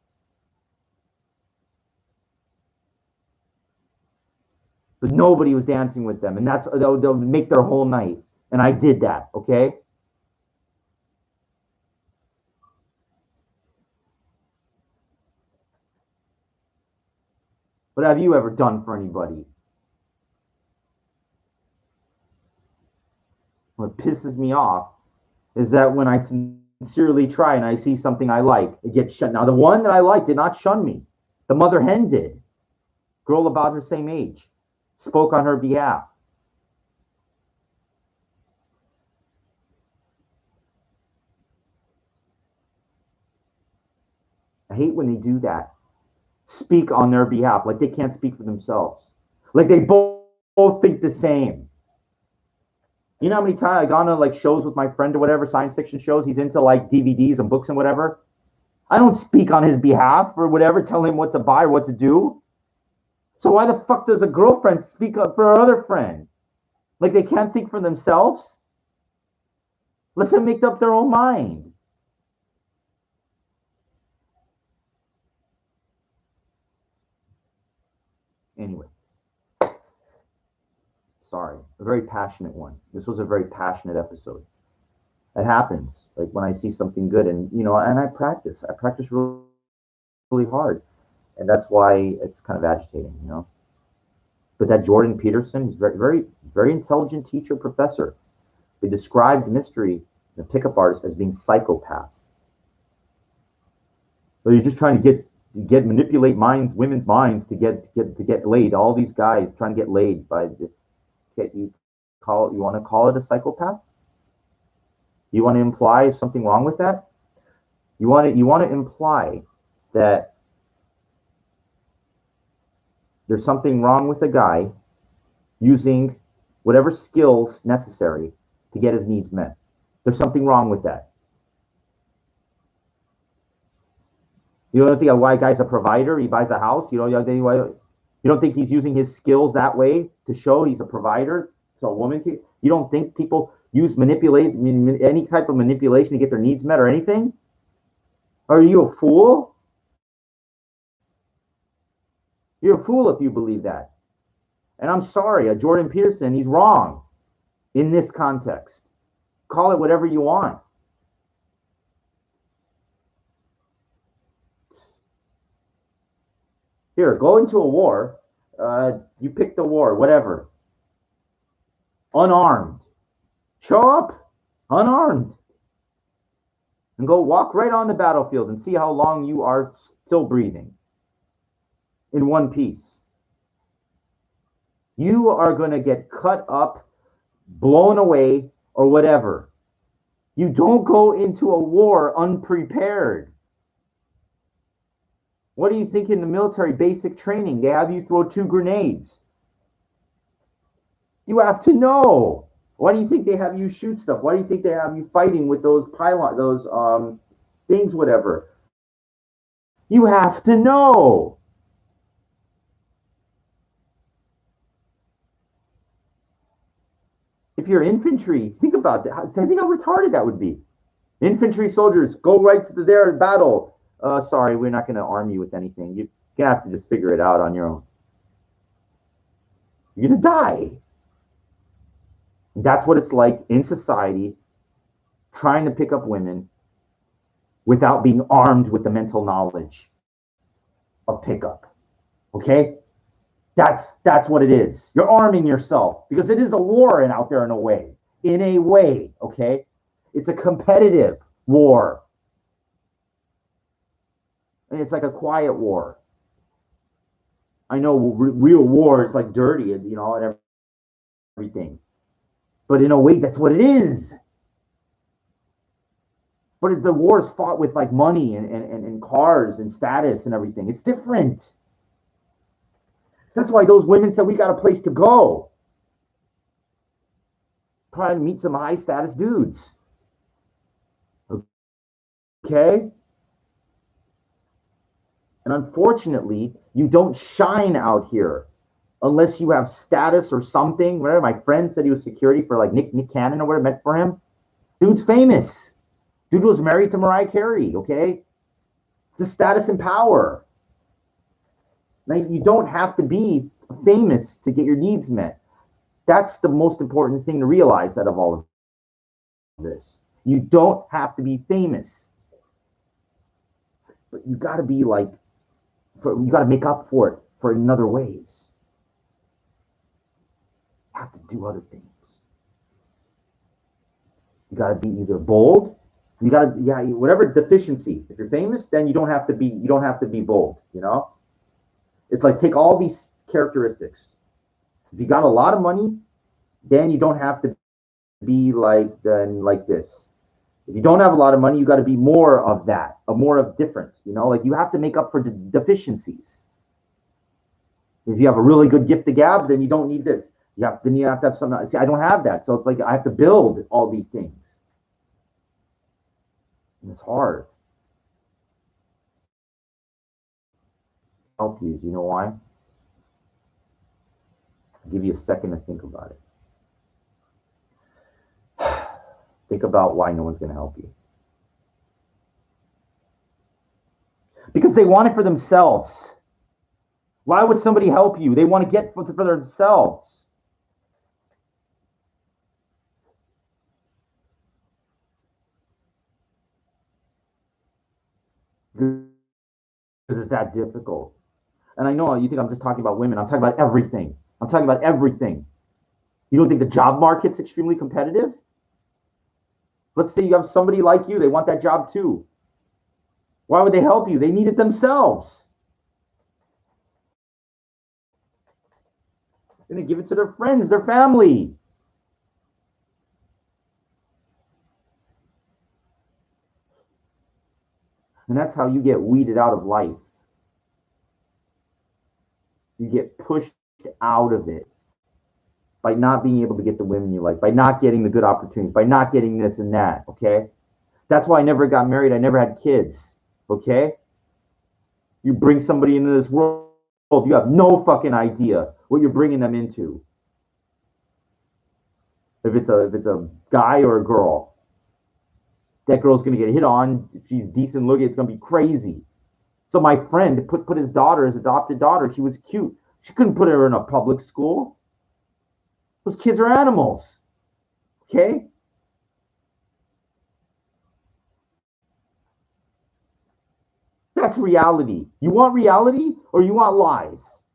[SPEAKER 1] But nobody was dancing with them, and they'll make their whole night. And I did that, okay? What have you ever done for anybody? What pisses me off is that when I sincerely try and I see something I like, it gets shut. Now, the one that I like did not shun me. The mother hen did. Girl about her same age. Spoke on her behalf. I hate when they do that. Speak on their behalf like they can't speak for themselves. Like they both think the same. You know how many times I gone to like shows with my friend or whatever, science fiction shows, he's into like DVDs and books and whatever. I don't speak on his behalf or whatever, tell him what to buy or what to do. So why the fuck does a girlfriend speak up for her other friend? Like they can't think for themselves? Let them make up their own mind. Anyway. Sorry, a very passionate one. This was a very passionate episode. It happens, like when I see something good, and and I practice really, really hard, and that's why it's kind of agitating. But that Jordan Peterson, he's very, very, very intelligent teacher, professor. They described mystery, the pickup artists, as being psychopaths. But you're just trying to manipulate women's minds to get laid. All these guys trying to get laid by. You want to call it a psychopath? You want to imply something wrong with that? You want to imply that there's something wrong with a guy using whatever skills necessary to get his needs met. There's something wrong with that. You don't think why a guy's a provider? He buys a house. You don't think he's using his skills that way to show he's a provider so a woman can? You don't think people use any type of manipulation to get their needs met or anything? Are you a fool? You're a fool if you believe that. And I'm sorry, Jordan Peterson, he's wrong in this context. Call it whatever you want. Here, go into a war. You pick the war, whatever. Unarmed. Show up unarmed. And go walk right on the battlefield and see how long you are still breathing in one piece. You are going to get cut up, blown away, or whatever. You don't go into a war unprepared. What do you think in the military basic training? They have you throw 2 grenades. You have to know. Why do you think they have you shoot stuff? Why do you think they have you fighting with those things, whatever? You have to know. If you're infantry, think about that. Think how retarded that would be. Infantry soldiers go right to their battle. Sorry, we're not going to arm you with anything. You're going to have to just figure it out on your own. You're going to die. That's what it's like in society, trying to pick up women without being armed with the mental knowledge of pickup. Okay? That's what it is. You're arming yourself because it is a war out there in a way. In a way, okay? It's a competitive war. And it's like a quiet war. I know real war is like dirty and, and everything. But in a way, that's what it is. But the war is fought with like money and cars and status and everything. It's different. That's why those women said we got a place to go. Try to meet some high status dudes. Okay? And unfortunately, you don't shine out here unless you have status or something. Whatever. My friend said he was security for like Nick Cannon or whatever, meant for him. Dude's famous. Dude was married to Mariah Carey, okay? It's a status and power. Now, you don't have to be famous to get your needs met. That's the most important thing to realize out of all of this. You don't have to be famous. But you got to be like, you got to make up for it for in other ways. You have to do other things. You got to be either bold. You got to, whatever deficiency. If you're famous, then you don't have to be bold, It's like take all these characteristics. If you got a lot of money, then you don't have to be like this. If you don't have a lot of money, you got to be more of that, more of different, like you have to make up for the deficiencies. If you have a really good gift of gab, then you don't need this. Then you have to have something. See, I don't have that. So it's like I have to build all these things. And it's hard. Help you. Do you know why? I'll give you a second to think about it. Think about why no one's going to help you. Because they want it for themselves. Why would somebody help you? They want to get for themselves. Because it's that difficult. And I know you think I'm just talking about women. I'm talking about everything. I'm talking about everything. You don't think the job market's extremely competitive? Let's say you have somebody like you. They want that job too. Why would they help you? They need it themselves. They're going to give it to their friends, their family. And that's how you get weeded out of life. You get pushed out of it by not being able to get the women you like, by not getting the good opportunities, by not getting this and that, okay? That's why I never got married. I never had kids, okay? You bring somebody into this world, You have no fucking idea what you're bringing them into. If it's a guy or a girl, that girl's gonna get hit on. If she's decent looking, it's gonna be crazy. So my friend put his daughter, his adopted daughter, she was cute. She couldn't put her in a public school. Those kids are animals. Okay? That's reality. You want reality or you want lies?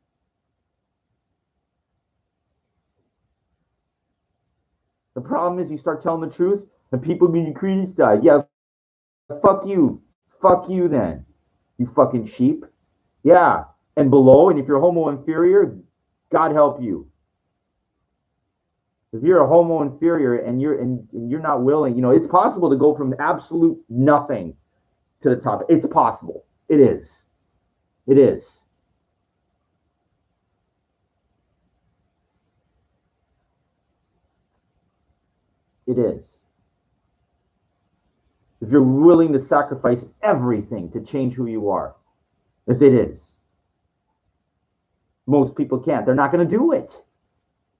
[SPEAKER 1] The problem is you start telling the truth and people being criticized. Yeah, fuck you. Fuck you then. You fucking sheep. Yeah. And below, and if you're homo inferior, God help you. If you're a homo inferior and you're not willing, it's possible to go from absolute nothing to the top. It's possible. It is. It is. It is. If you're willing to sacrifice everything to change who you are, it is. Most people can't. They're not going to do it.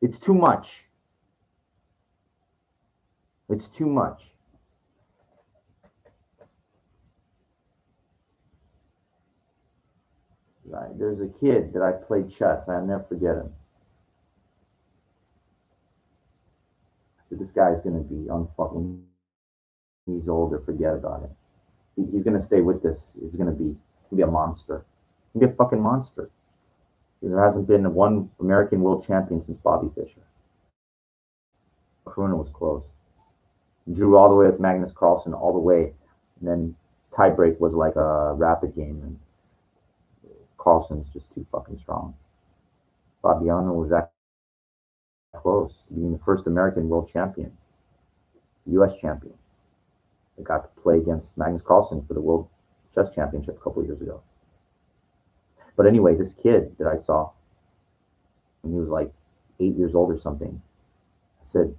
[SPEAKER 1] It's too much. It's too much. Right. There's a kid that I played chess. I'll never forget him. I said, this guy's going to be unfucking. He's older. Forget about it. He's going to stay with this. He's going to be a monster. He's going to be a fucking monster. There hasn't been one American world champion since Bobby Fischer. Corona was close. Drew all the way with Magnus Carlsen, all the way. And then tiebreak was like a rapid game. And Carlsen's just too fucking strong. Fabiano was that close to being the first American world champion, U.S. champion. They got to play against Magnus Carlsen for the World Chess Championship a couple of years ago. But anyway, this kid that I saw, when he was like 8 years old or something, I said,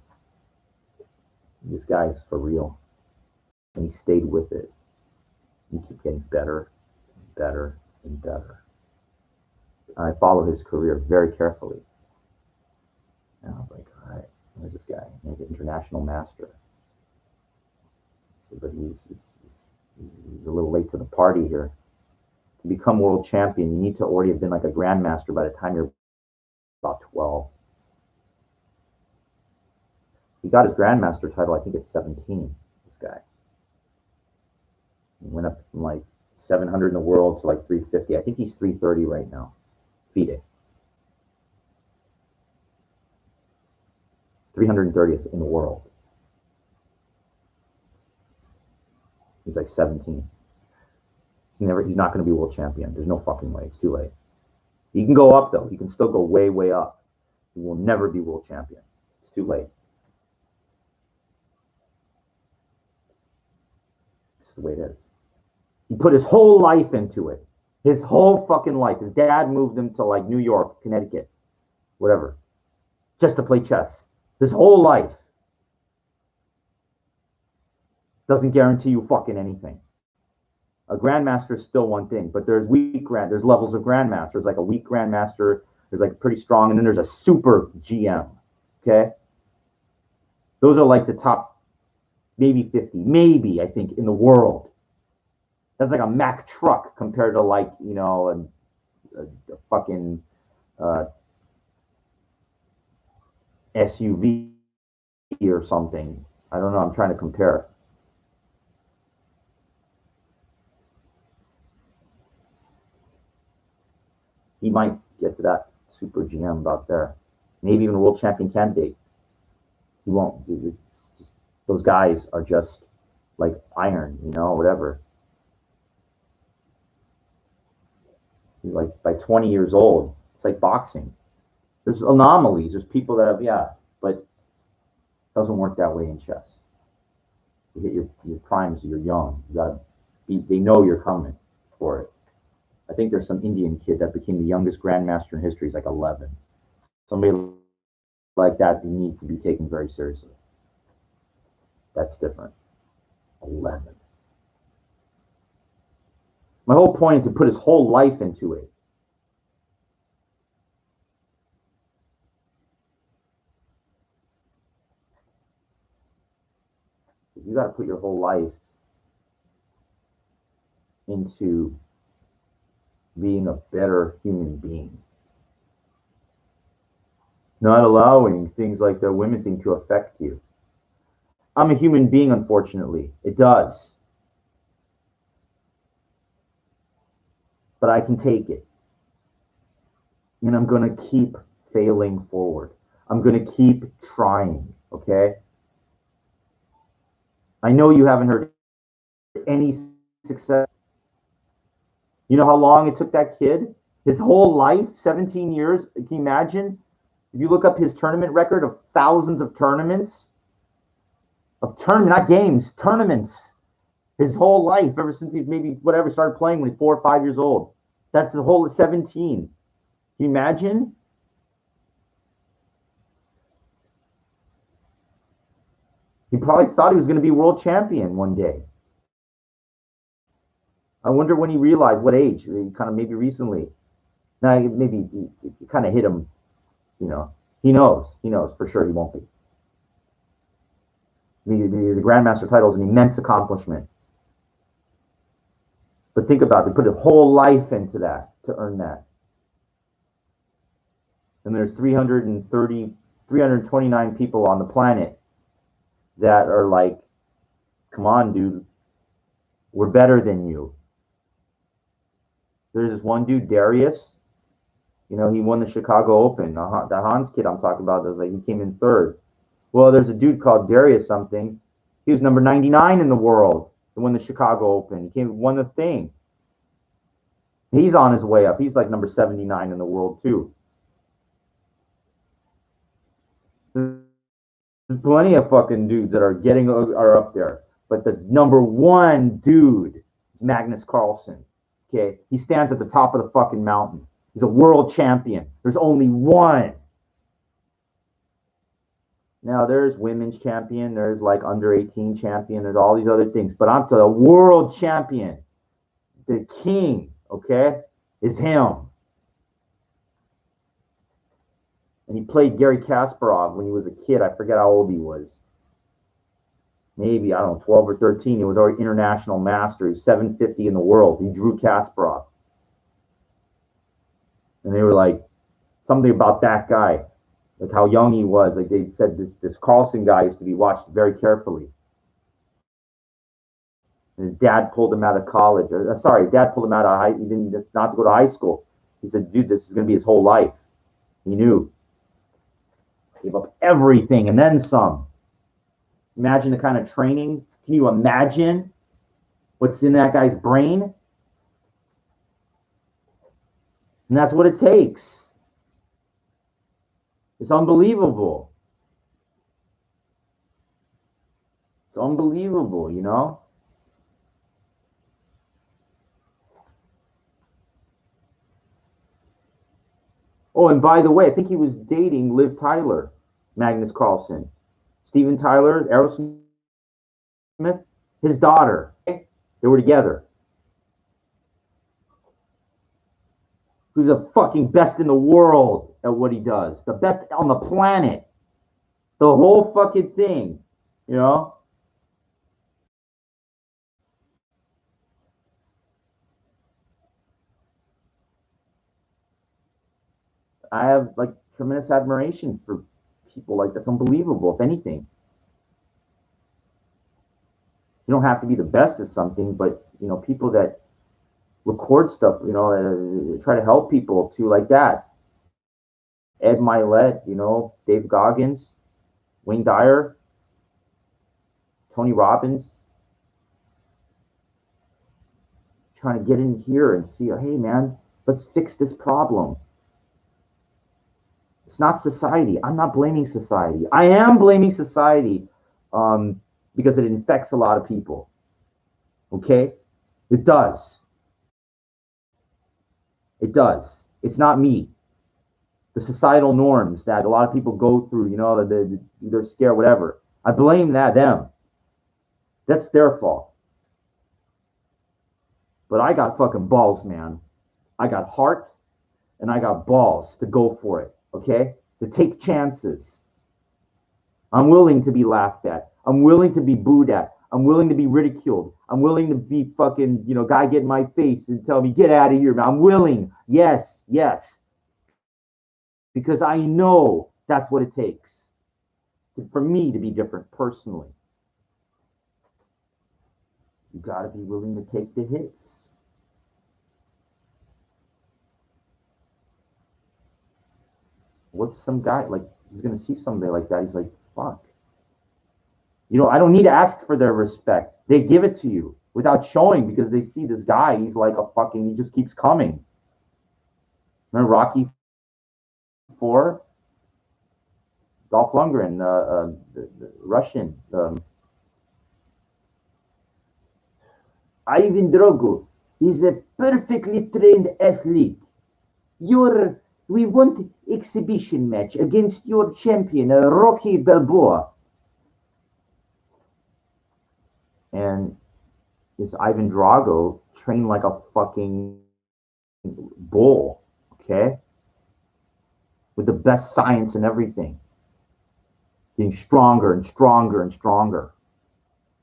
[SPEAKER 1] this guy's for real. And he stayed with it. He kept getting better and better and better. And I follow his career very carefully. And I was like, all right, there's this guy. He's an international master. I said, but he's a little late to the party here. To become world champion, you need to already have been like a grandmaster by the time you're about 12. He got his grandmaster title, I think, at 17, this guy. He went up from like 700 in the world to like 350. I think he's 330 right now. FIDE. 330th in the world. He's like 17. He's not going to be world champion. There's no fucking way. It's too late. He can go up, though. He can still go way, way up. He will never be world champion. It's too late. It's the way it is. He put his whole life into it. His whole fucking life. His dad moved him to like New York, Connecticut, whatever, just to play chess. His whole life. Doesn't guarantee you fucking anything. A grandmaster is still one thing, but there's there's levels of grandmaster. There's like a weak grandmaster, there's like pretty strong, and then there's a super GM. Okay? Those are like the top maybe 50, maybe, I think, in the world. That's like a Mack truck compared to like, a fucking SUV or something. I don't know. I'm trying to compare. He might get to that super GM about there. Maybe even a world champion candidate. He won't. It's just, those guys are just like iron, whatever. Like by 20 years old, it's like boxing. There's anomalies. There's people that have, but it doesn't work that way in chess. You hit your primes, you're young. They know you're coming for it. I think there's some Indian kid that became the youngest grandmaster in history. He's like 11. Somebody like that needs to be taken very seriously. That's different. 11. My whole point is to put his whole life into it. You got to put your whole life into being a better human being. Not allowing things like the women thing to affect you. I'm a human being, unfortunately. It does. But I can take it. And I'm going to keep failing forward. I'm going to keep trying, okay? I know you haven't heard any success. You know how long it took that kid? His whole life, 17 years. Can you imagine? If you look up his tournament record of thousands of tournaments, not games, tournaments. His whole life, ever since he maybe whatever started playing when he's 4 or 5 years old. That's the whole 17. Can you imagine? He probably thought he was going to be world champion one day. I wonder when he realized what age, kind of maybe recently. Now, maybe he kind of hit him, you know. He knows for sure he won't be. The Grandmaster title is an immense accomplishment. But think about it. They put a whole life into that to earn that. And there's 329 people on the planet that are like, come on, dude, we're better than you. There's this one dude, Darius. You know, he won the Chicago Open. The Hans kid I'm talking about, was like he came in third. Well, there's a dude called Darius something. He was number 99 in the world. He won the Chicago Open. He won the thing. He's on his way up. He's like number 79 in the world too. There's plenty of fucking dudes that are up there. But the number one dude is Magnus Carlsen. Okay? He stands at the top of the fucking mountain. He's a world champion. There's only one. Now, there's women's champion. There's like under 18 champion. There's all these other things. But I'm to the world champion. The king, okay, is him. And he played Gary Kasparov when he was a kid. I forget how old he was. Maybe, I don't know, 12 or 13. He was already international master. He's 750 in the world. He drew Kasparov. And they were like, something about that guy, like how young he was. Like they said, this Carlsen guy is to be watched very carefully. And his dad pulled him out of college. His dad pulled him out of he didn't just not to go to high school. He said, dude, this is going to be his whole life. He knew. Gave up everything and then some. Imagine the kind of training. Can you imagine what's in that guy's brain? And that's what it takes. It's unbelievable. It's unbelievable, you know? Oh, and by the way, I think he was dating Liv Tyler, Magnus Carlsen. Steven Tyler, Aerosmith, his daughter. They were together. Who's the fucking best in the world at what he does. The best on the planet. The whole fucking thing, you know? I have like tremendous admiration for people like that's unbelievable, if anything. You don't have to be the best at something, but you know, people that record stuff, you know, try to help people too, like that. Ed Milet, you know, Dave Goggins, Wayne Dyer, Tony Robbins, trying to get in here and see, hey man, let's fix this problem. It's not society. I'm not blaming society. I am blaming society because it infects a lot of people. Okay? It does. It does. It's not me. The societal norms that a lot of people go through, you know, they're scared, whatever. I blame them. That's their fault. But I got fucking balls, man. I got heart and I got balls to go for it, okay? To take chances. I'm willing to be laughed at. I'm willing to be booed at. I'm willing to be ridiculed. I'm willing to be fucking, guy get in my face and tell me, get out of here, man. I'm willing. Yes, yes. Because I know that's what it takes for me to be different personally. You got to be willing to take the hits. What's some guy, like, he's going to see somebody like that. He's like, fuck. I don't need to ask for their respect. They give it to you without showing because they see this guy. He's like he just keeps coming. Remember Rocky 4? Dolph Lundgren, the Russian. Ivan Drago. He's a perfectly trained athlete. We want exhibition match against your champion, Rocky Balboa. And this Ivan Drago trained like a fucking bull, okay? With the best science and everything. Getting stronger and stronger and stronger.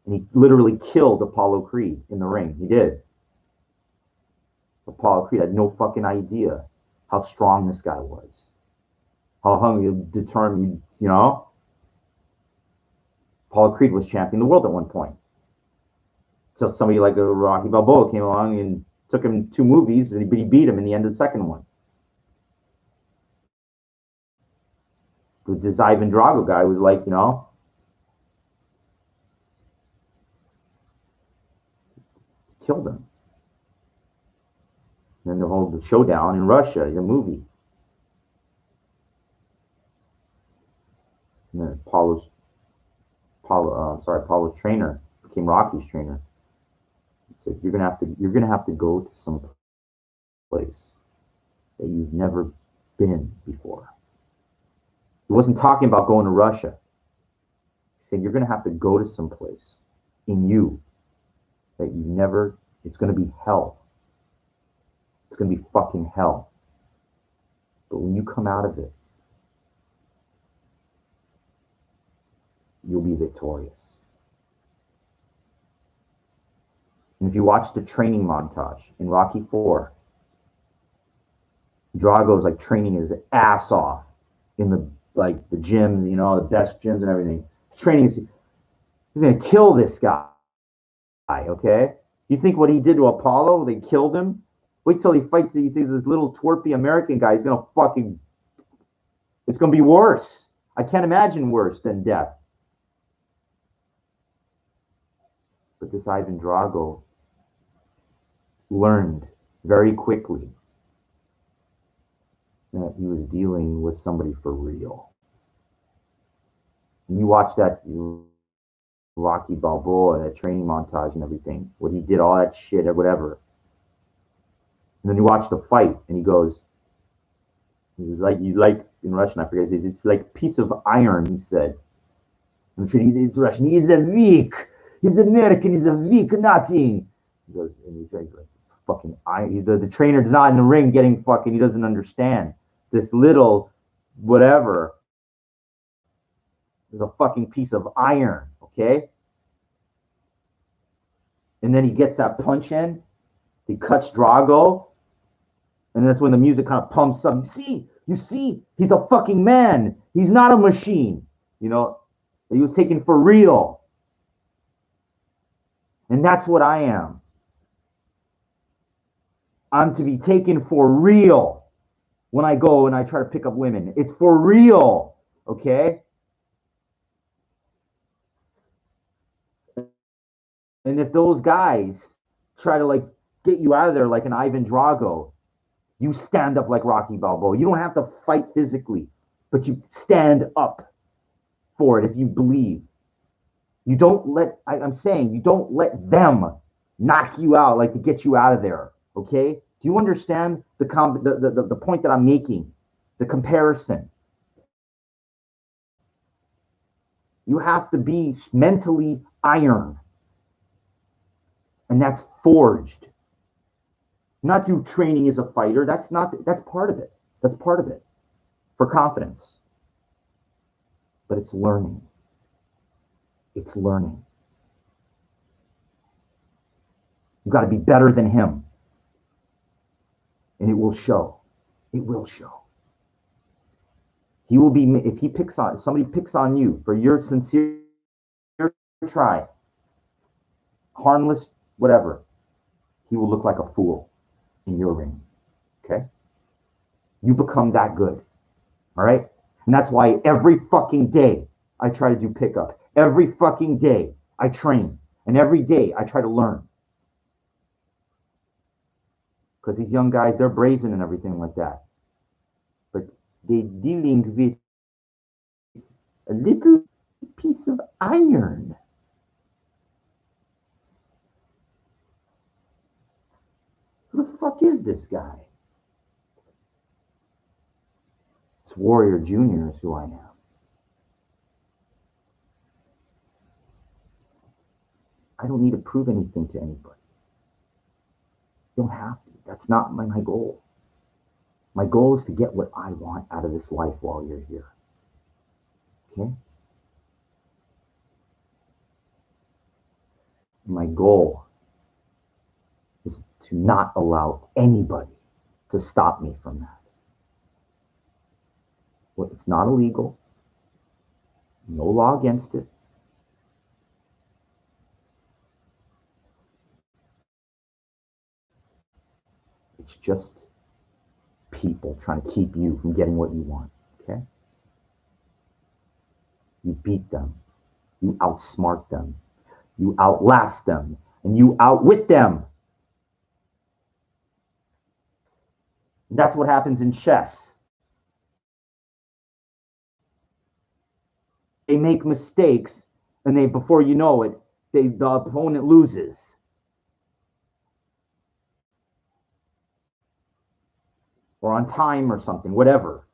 [SPEAKER 1] And he literally killed Apollo Creed in the ring. He did. Apollo Creed had no fucking idea how strong this guy was. How hungry, determined, Apollo Creed was champion of the world at one point. So somebody like Rocky Balboa came along and took him 2 movies, but he beat him in the end of the second one. But this Ivan Drago guy was like, killed him. And then the showdown in Russia, the movie. And then Apollo's trainer became Rocky's trainer. He said, you're gonna have to go to some place that you've never been before. He wasn't talking about going to Russia. He said, you're gonna have to go to some place in you that you never. It's gonna be hell. It's going to be fucking hell. But when you come out of it, you'll be victorious. And if you watch the training montage in Rocky 4, Drago's like training his ass off in the gyms, the best gyms and everything. He's going to kill this guy, okay? You think what he did to Apollo, they killed him? Wait till he fights. You think this little twerpy American guy is gonna fucking. It's gonna be worse. I can't imagine worse than death. But this Ivan Drago learned very quickly that he was dealing with somebody for real. And you watch that Rocky Balboa, that training montage and everything, what he did, all that shit or whatever. And then you watch the fight, and he goes, he's like in Russian, I forget, it's like a piece of iron, he said. It's Russian. He's a weak. He's American. He's a weak nothing. He goes, and he's like, fucking iron. The trainer's not in the ring getting fucking, he doesn't understand. This little whatever is a fucking piece of iron, okay? And then he gets that punch in. He cuts Drago. And that's when the music kind of pumps up. You see, he's a fucking man. He's not a machine. He was taken for real. And that's what I am. I'm to be taken for real when I go and I try to pick up women. It's for real, okay? And if those guys try to get you out of there like an Ivan Drago, you stand up like Rocky Balboa. You don't have to fight physically, but you stand up for it if you believe. You don't let, I'm saying, you don't let them knock you out to get you out of there, okay? Do you understand the point that I'm making? The comparison. You have to be mentally iron. And that's forged. Not through training as a fighter. That's part of it. That's part of it. For confidence. But it's learning. It's learning. You've got to be better than him. And it will show. It will show. He will be, if he picks on, somebody picks on you for your sincere try, harmless, whatever, he will look like a fool in your ring. Okay? You become that good. All right? And that's why every fucking day I try to do pickup. Every fucking day I train. And every day I try to learn. Because these young guys, they're brazen and everything like that. But they're dealing with a little piece of iron. Who the fuck is this guy? It's Warrior Jr. is who I am. I don't need to prove anything to anybody. You don't have to. That's not my goal. My goal is to get what I want out of this life while you're here. Okay? My goal is to not allow anybody to stop me from that. Well, it's not illegal. No law against it. It's just people trying to keep you from getting what you want. Okay? You beat them. You outsmart them. You outlast them. And you outwit them. And that's what happens in chess. They make mistakes, and they, before you know it, the opponent loses. Or on time or something, whatever.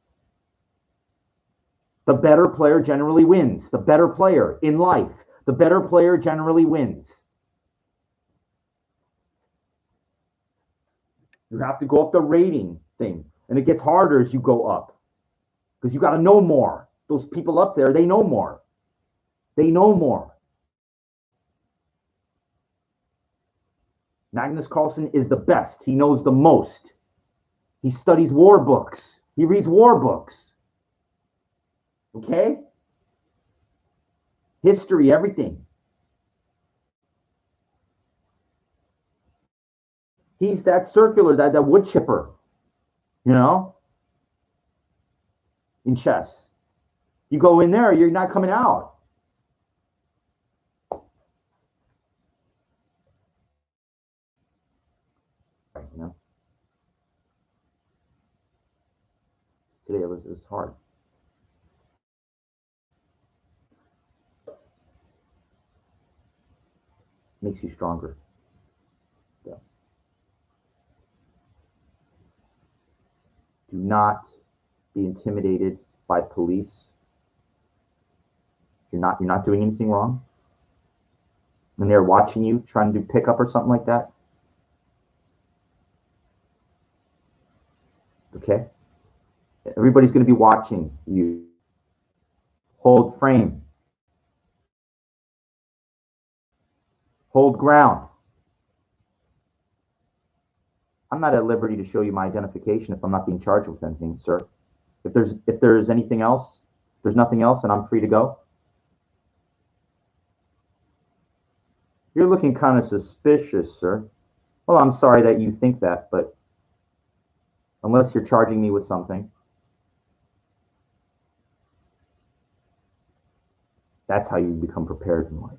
[SPEAKER 1] The better player generally wins. The better player in life. The better player generally wins. You have to go up the rating thing. And it gets harder as you go up. Because you got to know more. Those people up there, they know more. They know more. Magnus Carlsen is the best. He knows the most. He studies war books. He reads war books. Okay? History, everything. He's that circular, that wood chipper, you know, in chess. You go in there, you're not coming out. You know? Today it was hard. Makes you stronger. It does. Do not be intimidated by police. You're not doing anything wrong. When they're watching you trying to do pickup or something like that. Okay? Everybody's going to be watching you. Hold frame. Hold ground. I'm not at liberty to show you my identification if I'm not being charged with anything, sir. If there's anything else, if there's nothing else, and I'm free to go. You're looking kind of suspicious, sir. Well, I'm sorry that you think that, but unless you're charging me with something. That's how you become prepared in life.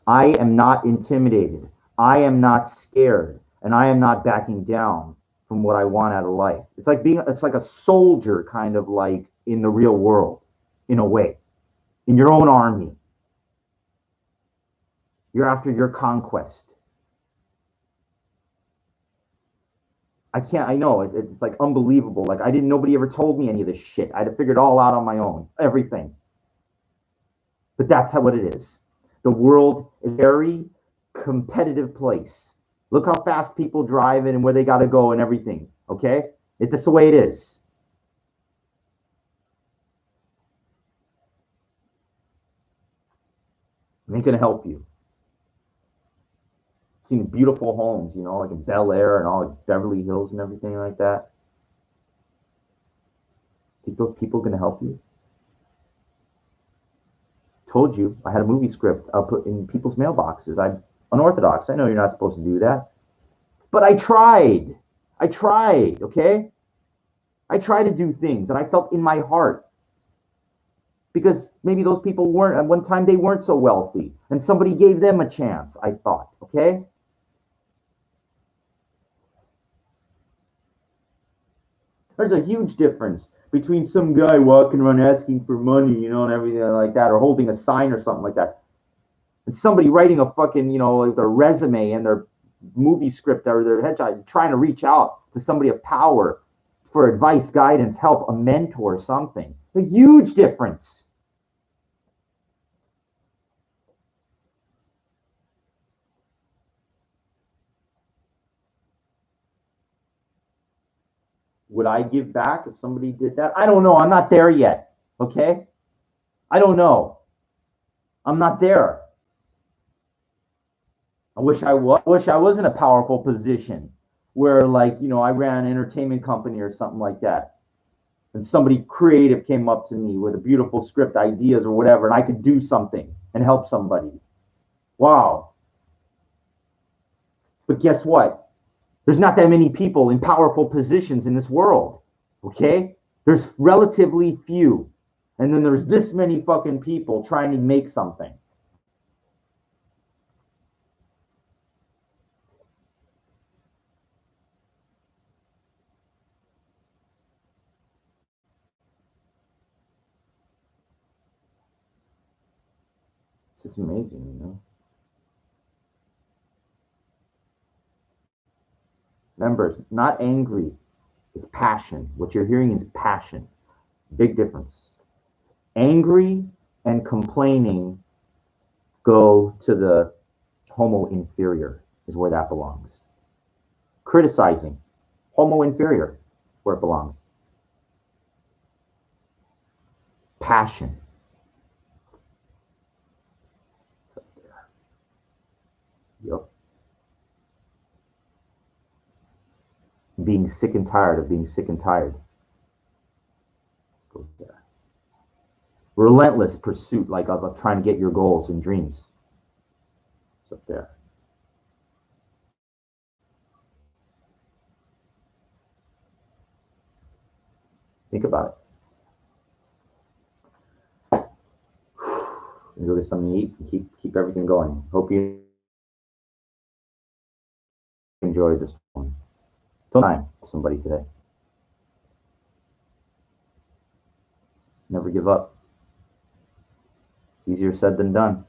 [SPEAKER 1] I am not intimidated. I am not scared. And I am not backing down from what I want out of life. It's like a soldier, kind of like in the real world, in a way, in your own army. You're after your conquest. I know, it's like unbelievable. Like nobody ever told me any of this shit. I'd have figured it all out on my own, everything. But that's what it is. The world is a very competitive place. Look how fast people drive and where they got to go and everything. Okay? It's just the way it is. And they're going to help you. Seen beautiful homes, you know, like in Bel Air and all like Beverly Hills and everything like that. Think those people going to help you? Told you I had a movie script I'll put in people's mailboxes. I'm unorthodox. I know you're not supposed to do that. But I tried. Okay? I tried to do things, and I felt in my heart. Because maybe those people weren't, at one time they weren't so wealthy, and somebody gave them a chance, I thought, okay? There's a huge difference between some guy walking around asking for money, you know, and everything like that, or holding a sign or something like that, and somebody writing a fucking, you know, like their resume and their movie script or their headshot, trying to reach out to somebody of power for advice, guidance, help, a mentor, something. A huge difference. Would I give back if somebody did that? I don't know. I'm not there yet. Okay? I don't know. I'm not there. I wish I was. I wish I was in a powerful position where, like, you know, I ran an entertainment company or something like that. And somebody creative came up to me with a beautiful script, ideas or whatever, and I could do something and help somebody. Wow. But guess what? There's not that many people in powerful positions in this world. Okay? There's relatively few. And then there's this many fucking people trying to make something. It's just amazing, you know? Remember, it's not angry. It's passion. What you're hearing is passion. Big difference. Angry and complaining go to the homo inferior, is where that belongs. Criticizing, homo inferior, where it belongs. Passion. Yep. Being sick and tired of being sick and tired. Goes there. Relentless pursuit, like of trying to get your goals and dreams. It's up there. Think about it. Go get something to eat and keep everything going. Hope you enjoyed this one. Till time, somebody today. Never give up. Easier said than done.